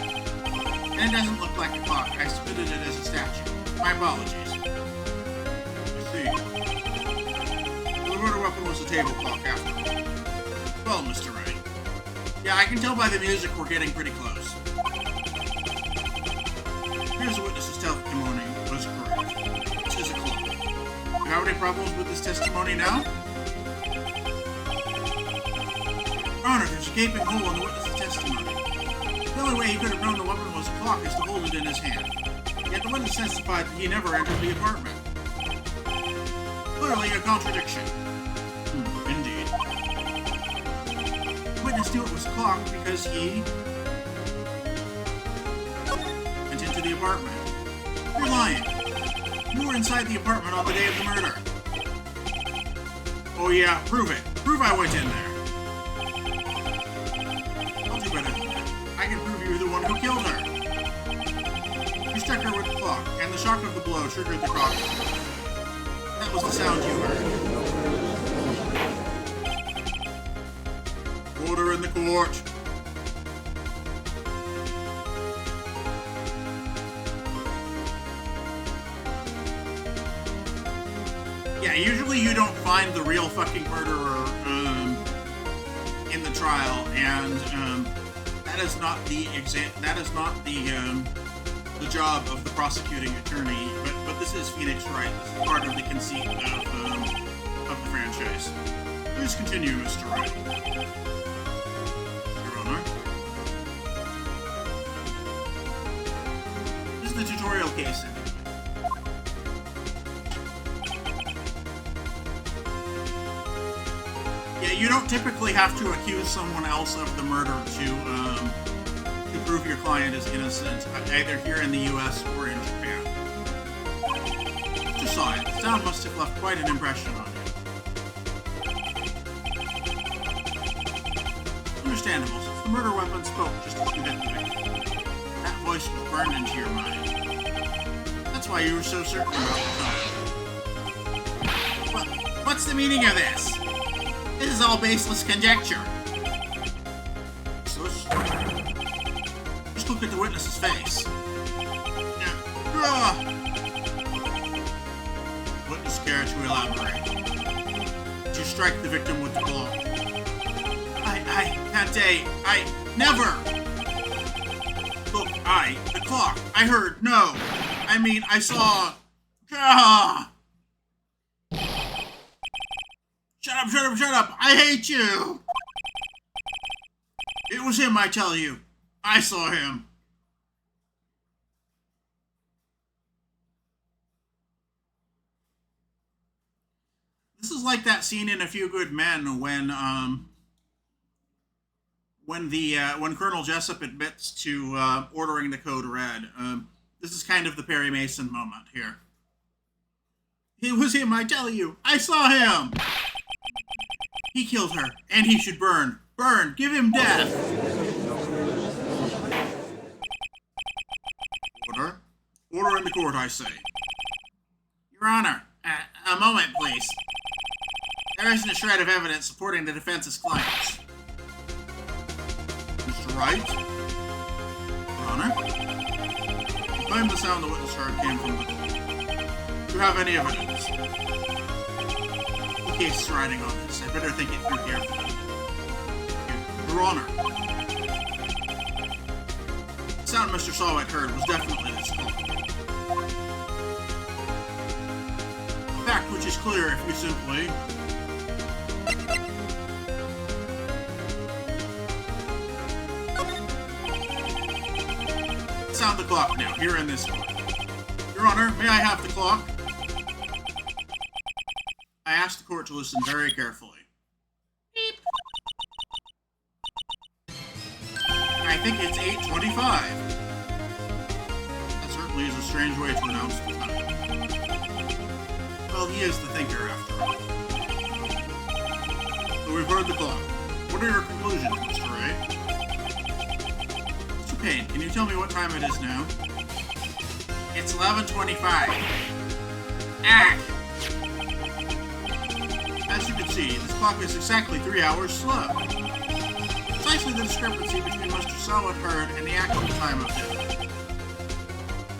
And it doesn't look like a clock. I submitted it as a statue. My apologies. I see. The murder weapon was a table clock after all. Well, Mr. Wright. Yeah, I can tell by the music we're getting pretty close. Here's the witness's testimony was correct. This is a clock. You have any problems with this testimony now? Your Honor, there's a gaping hole in the witness's testimony. The only way he could have known the weapon was a clock is to hold it in his hand. Yet the witness testified that he never entered the apartment. Clearly a contradiction. Indeed. The witness knew it was a clock because he went into the apartment. You're lying. You were inside the apartment on the day of the murder. Oh yeah, prove it. Prove I went in there. I'll do better than that. I can prove you were the one who killed her. You struck her with the clock, and the shock of the blow triggered the clock. That was the sound you heard. Order in the court. Yeah, usually you don't find the real fucking murderer in the trial, and that is not the the job of the prosecuting attorney. But this is Phoenix Wright. This is part of the conceit of the franchise. Please continue, Mr. Wright. Your Honor. This is the tutorial case. Yeah, you don't typically have to accuse someone else of the murder to prove your client is innocent, either here in the U.S. or in Japan. Just saw it. The sound must have left quite an impression on you. Understandable, since the murder weapon spoke just as you hit the victim. That voice was burned into your mind. That's why you were so certain about the time. What's the meaning of this? This is all baseless conjecture. Just look at the witness's face. Witness care to elaborate. Did you strike the victim with the blow? I can't say. I never. Look, the clock. I heard. No. I mean, I saw. Shut up! I hate you! It was him, I tell you. I saw him. This is like that scene in A Few Good Men when Colonel Jessup admits to ordering the code red. This is kind of the Perry Mason moment here. It was him, I tell you. I saw him! He killed her, and he should burn. Burn! Give him death! Order? Order in the court, I say. Your Honor, a moment, please. There isn't a shred of evidence supporting the defense's claims. Mr. Wright? Your Honor? You claim the sound the witness heard came from the door. Do you have any evidence? The case is riding on this. I better think it through carefully. Your Honor. The sound Mr. Sawhut heard was definitely this call. The fact which is clear if you simply sound the clock now, here in this court. Your Honor, may I have the clock? I asked the court to listen very carefully. Beep. I think it's 8:25. That certainly is a strange way to announce the time. Well, he is the thinker, after all. So we've heard the clock. What are your conclusions, Mr. Wright? Mr. Payne, can you tell me what time it is now? It's 11:25. Ah! As you can see, this clock is exactly 3 hours slow. Precisely the discrepancy between Mr. Sawat heard and the actual time of death.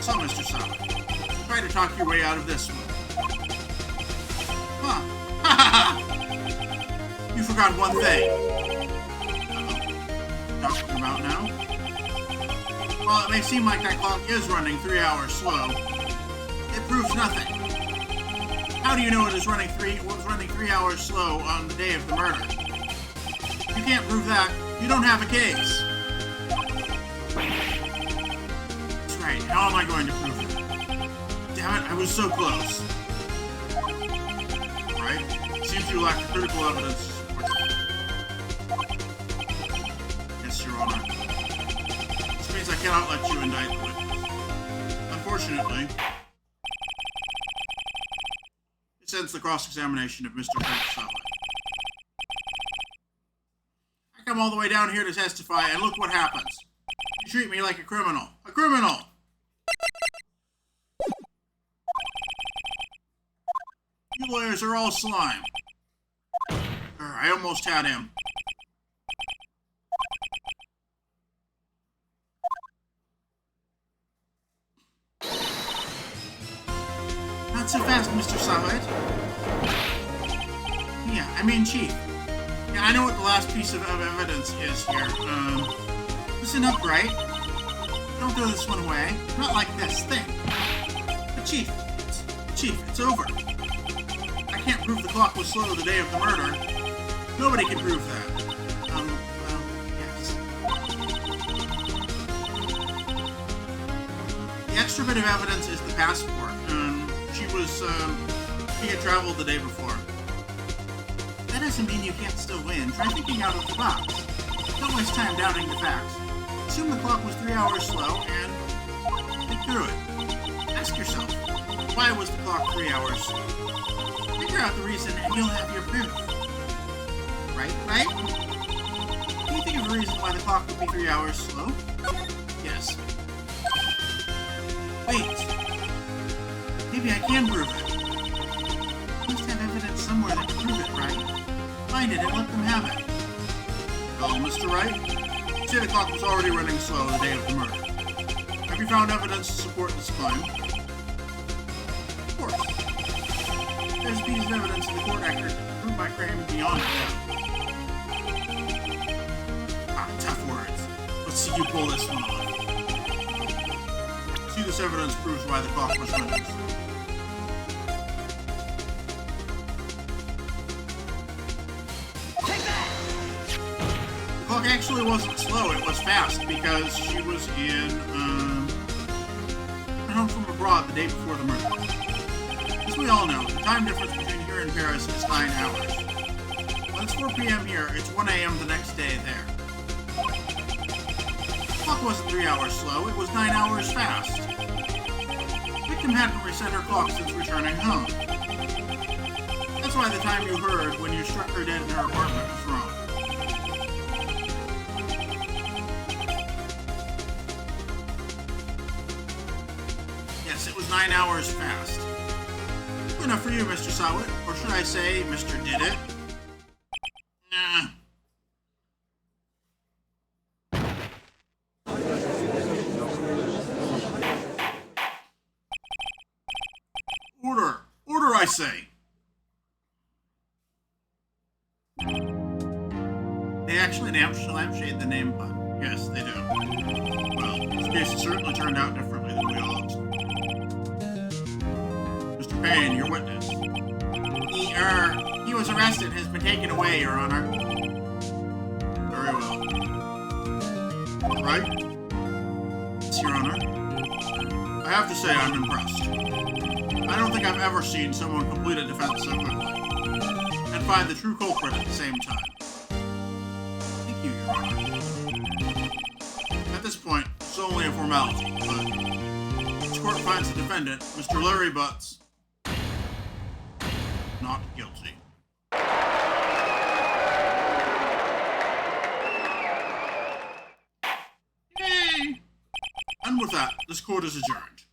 So, Mr. Sawat, try to talk your way out of this one. Huh. Ha ha ha! You forgot one thing. Talking about now? While it may seem like that clock is running 3 hours slow, it proves nothing. How do you know it was running 3 hours slow on the day of the murder? If you can't prove that, you don't have a case. That's right. How am I going to prove it? Damn it, I was so close. Right? Seems you lack the critical evidence. Yes, Your Honor. This means I cannot let you indict the witness. Unfortunately, it ends the cross-examination of Mr. Sawat. I come all the way down here to testify, and look what happens. You treat me like a criminal. A criminal! You lawyers are all slime. I almost had him. Not so fast, Mr. Sawat. Yeah, I mean, Chief. Yeah, I know what the last piece of evidence is here. Listen up, right? Don't throw this one away. Not like this thing. But Chief, it's over. I can't prove the clock was slow the day of the murder. Nobody can prove that. Yes. The extra bit of evidence is the passport. She had traveled the day before. That doesn't mean you can't still win. Try thinking out of the box. Don't waste time doubting the facts. Assume the clock was 3 hours slow and think through it. Ask yourself, why was the clock 3 hours slow? Figure out the reason and you'll have your proof. Right? Can you think of a reason why the clock would be 3 hours slow? Yes. Wait. Maybe I can prove it. You must have evidence somewhere that can prove it, right? Find it and let them have it. Oh, Mr. Wright? You say the clock was already running slow the day of the murder. Have you found evidence to support this claim? Of course. There's pieces of evidence in the court record to prove my claim beyond doubt. Tough words. Let's see you pull this one off. See, this evidence proves why the clock was running slow. The clock actually wasn't slow, it was fast because she was in, home from abroad the day before the murder. As we all know, the time difference between here and Paris is 9 hours. When it's 4 p.m. here, it's 1 a.m. the next day there. The clock wasn't 3 hours slow, it was 9 hours fast. The victim hadn't reset her clock since returning home. That's why the time you heard when you struck her dead in her apartment was wrong. Yes, it was 9 hours fast. Good enough for you, Mr. Sawat, or should I say, Mr. Did It? Nah. Order, I say. They actually lampshade the name button. Yes, they do. Well, this case has certainly turned out differently than we all expected. Mr. Payne, your witness. was arrested and has been taken away, Your Honor. Very well. Right? Yes, Your Honor. I have to say I'm impressed. I don't think I've ever seen someone complete a defense so quickly and find the true culprit at the same time. Thank you, Your Honor. At this point, it's only a formality, but this court finds the defendant, Mr. Larry Butts, not guilty. Yay! And with that, this court is adjourned.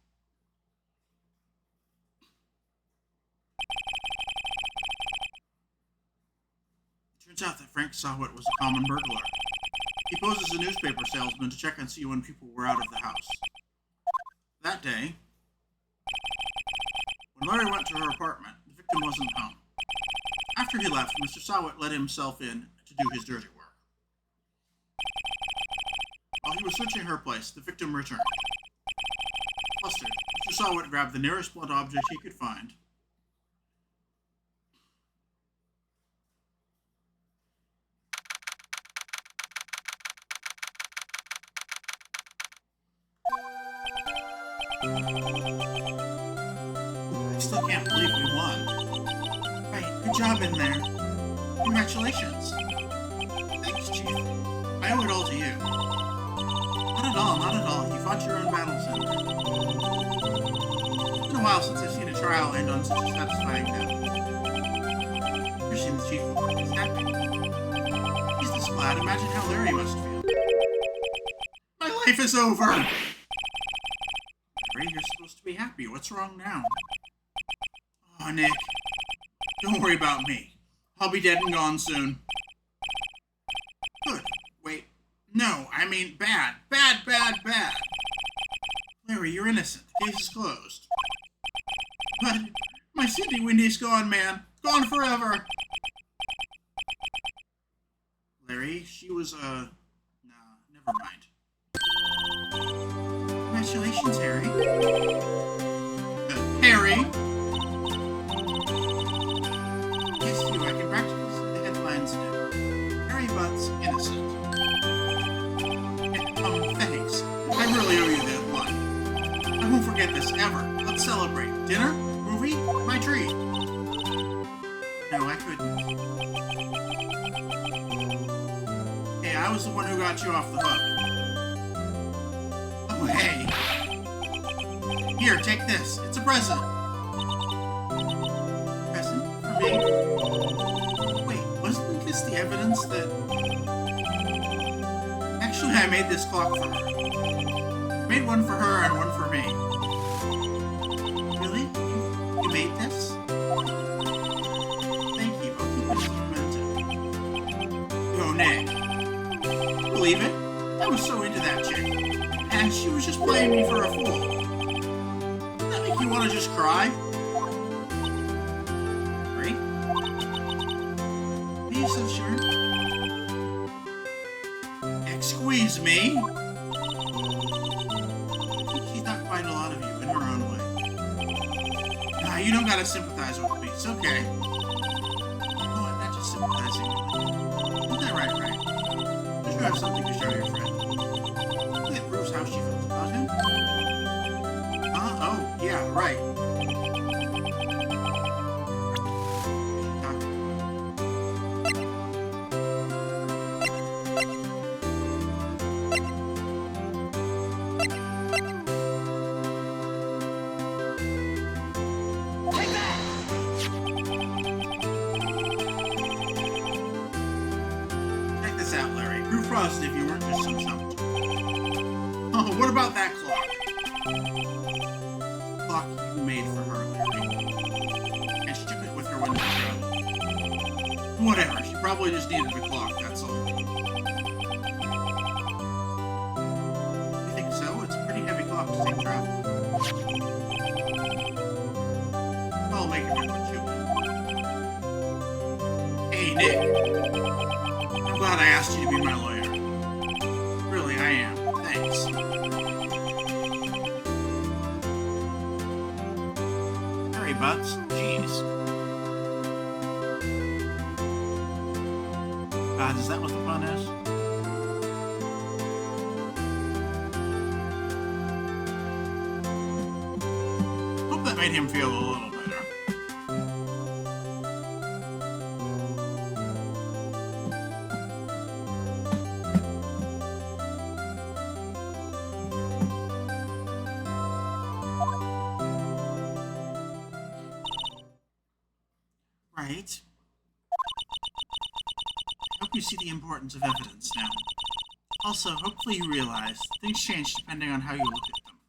It turns out that Frank Sawit was a common burglar. He posed as a newspaper salesman to check and see when people were out of the house. That day, when Larry went to her apartment, the victim wasn't home. After he left, Mr. Sawit let himself in to do his dirty work. While he was searching her place, the victim returned. Flustered, Mr. Sawit grabbed the nearest blunt object he could find. I still can't believe we won. Right, good job in there. Congratulations. Thanks, Chief. I owe it all to you. Not at all, not at all. You fought your own battles in there. It's been a while since I've seen a trial end on such a satisfying note. Christian, the Chief, is happy. He's this glad. Imagine how Larry must feel. My life is over! Larry, you're supposed to be happy. What's wrong now? Oh, Nick. Don't worry about me. I'll be dead and gone soon. Good. Wait. No, I mean bad. Bad, bad, bad. Larry, you're innocent. The case is closed. But my Cindy Windy's gone, man. Gone forever. Larry, she was, nah, never mind. Congratulations, Harry. Harry? Yes, you. I can practice the headlines now. Harry Butts, innocent. Thanks. I really owe you that one. I won't forget this ever. Let's celebrate. Dinner? Movie? My treat. No, I couldn't. Hey, I was the one who got you off the hook. Oh, hey. Here, take this. It's a present. Present? For me? Wait, wasn't this the evidence that... Actually, I made this clock for her. I made one for her and one for me. Really? You made this? Thank you. I'll keep it as a memento. Oh, Nick. Believe it? I was so into that chick. And she was just playing me for a fool. Doesn't that make you want to just cry? Right? Are you so sure? Excuse me? I think she thought quite a lot of you in her own way. Nah, you don't gotta sympathize with me. It's okay. No, I'm not just sympathizing. Isn't that right? You should have something to show your friend. That proves how she feels about him. Oh, yeah, right.
Take that!
Check this out, Larry. Proof positive you weren't just some chump. Oh, what about that clock? Clock you made for her, Larry. And she took it with her when she traveled. Whatever, she probably just needed a clock, that's all. You think so? It's a pretty heavy clock to take travel. I'll make it when you. Hey, Nick. I'm glad I asked you to be my lawyer. Really, I am. Thanks. Harry Butts, jeez. God, is that what the pun is? Hope that made him feel a little better. Right. I hope you see the importance of evidence now. Also, hopefully you realize things change depending on how you look at them.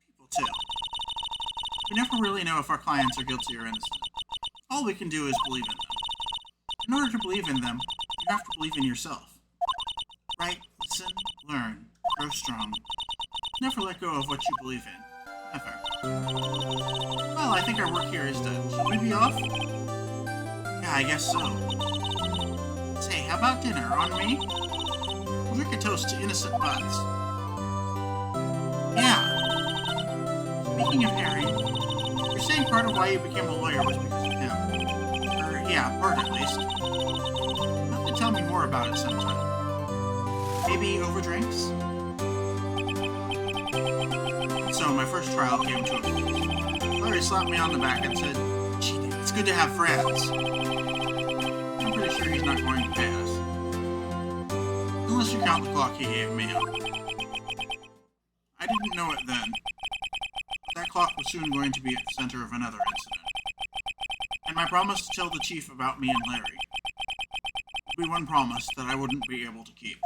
People, too. We never really know if our clients are guilty or innocent. All we can do is believe in them. In order to believe in them, you have to believe in yourself. Write, listen, learn, grow strong. Never let go of what you believe in. Never. Well, I think our work here is done. Should we be off? Yeah, I guess so. Say, how about dinner? On me? We'll drink a toast to innocent butts. Yeah. Speaking of Harry, you're saying part of why you became a lawyer was because of him. Or, yeah, part at least. You'll have to tell me more about it sometime. Maybe over drinks? So, my first trial came to a close. Larry slapped me on the back and said, "Gee, it's good to have friends." I'm pretty sure he's not going to pay us. Unless you count the clock he gave me. I didn't know it then. That clock was soon going to be at the center of another incident. And my promise to tell the chief about me and Larry would be one promise that I wouldn't be able to keep.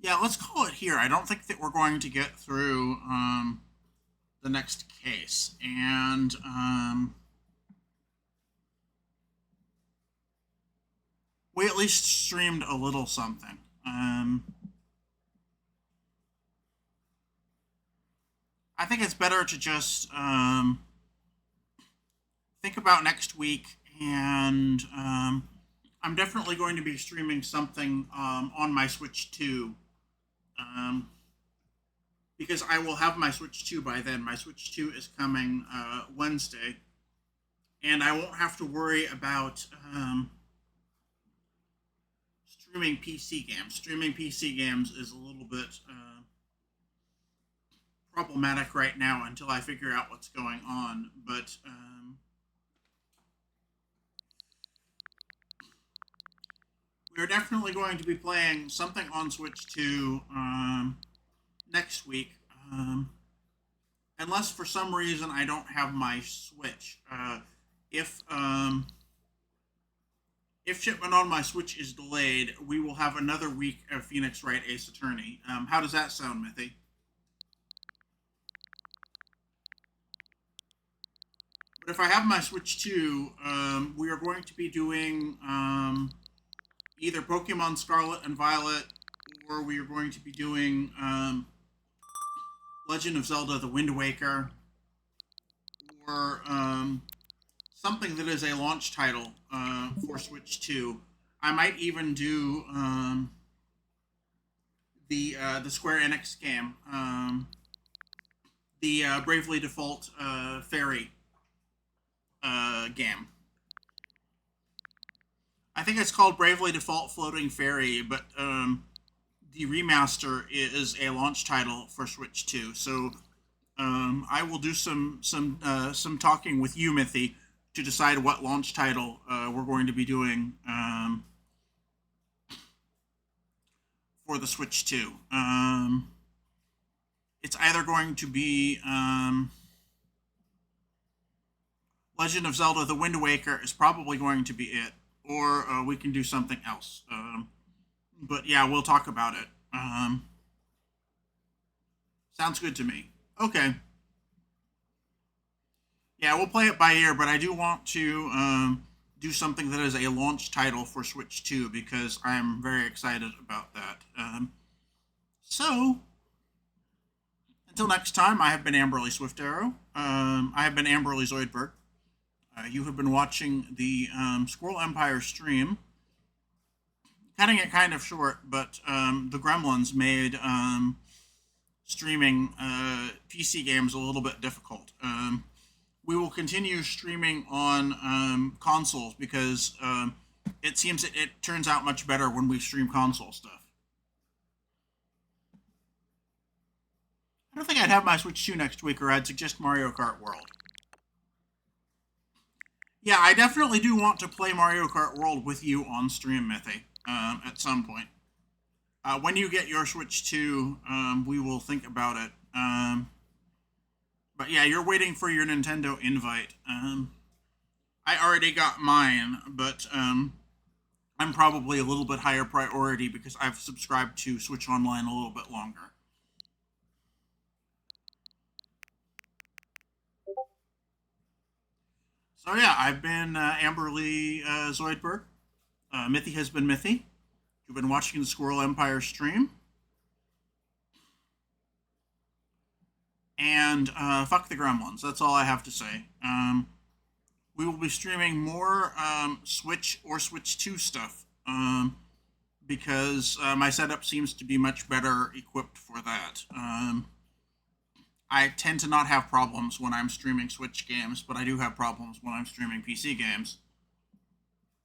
Yeah, let's call it here. I don't think that we're going to get through the next case. And we at least streamed a little something. I think it's better to just think about next week, and I'm definitely going to be streaming something on my Switch 2. Because I will have my Switch 2 by then. My Switch 2 is coming Wednesday, and I won't have to worry about streaming PC games. Streaming PC games is a little bit problematic right now until I figure out what's going on, but we're definitely going to be playing something on Switch 2 next week, unless for some reason I don't have my Switch. If shipment on my Switch is delayed, we will have another week of Phoenix Wright Ace Attorney. How does that sound, Mithy? But if I have my Switch 2, we are going to be doing either Pokemon Scarlet and Violet, or we are going to be doing Legend of Zelda: The Wind Waker, or something that is a launch title for Switch 2. I might even do the Square Enix game, the Bravely Default Fairy game. I think it's called Bravely Default Floating Fairy, but the remaster is a launch title for Switch 2. So I will do some talking with you, Mithy, to decide what launch title we're going to be doing for the Switch 2. It's either going to be Legend of Zelda: The Wind Waker is probably going to be it, or we can do something else. But yeah, we'll talk about it. Sounds good to me. Okay. Yeah, we'll play it by ear, but I do want to do something that is a launch title for Switch 2 because I am very excited about that. So, until next time, I have been Amberlee Swift Arrow. I have been Amberlee Zoidberg. You have been watching the Squirrel Empire stream. Cutting it kind of short, but the Gremlins made streaming PC games a little bit difficult. We will continue streaming on consoles because it seems it turns out much better when we stream console stuff. I don't think I'd have my Switch 2 next week, or I'd suggest Mario Kart World. Yeah, I definitely do want to play Mario Kart World with you on stream, Mythy, at some point. When you get your Switch 2, we will think about it. But yeah, you're waiting for your Nintendo invite. I already got mine, but I'm probably a little bit higher priority because I've subscribed to Switch Online a little bit longer. So yeah, I've been Amberlee Zoidberg. Mythy has been Mythy. You've been watching the Squirrel Empire stream. And fuck the Gremlins. That's all I have to say. We will be streaming more Switch or Switch 2 stuff because my setup seems to be much better equipped for that. I tend to not have problems when I'm streaming Switch games, but I do have problems when I'm streaming PC games.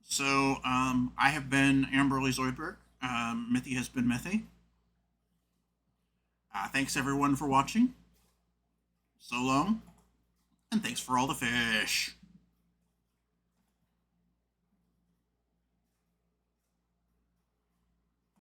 So I have been Amberlee Zoidberg. Mythy has been Mythy. Thanks everyone for watching. So long, and thanks for all the fish.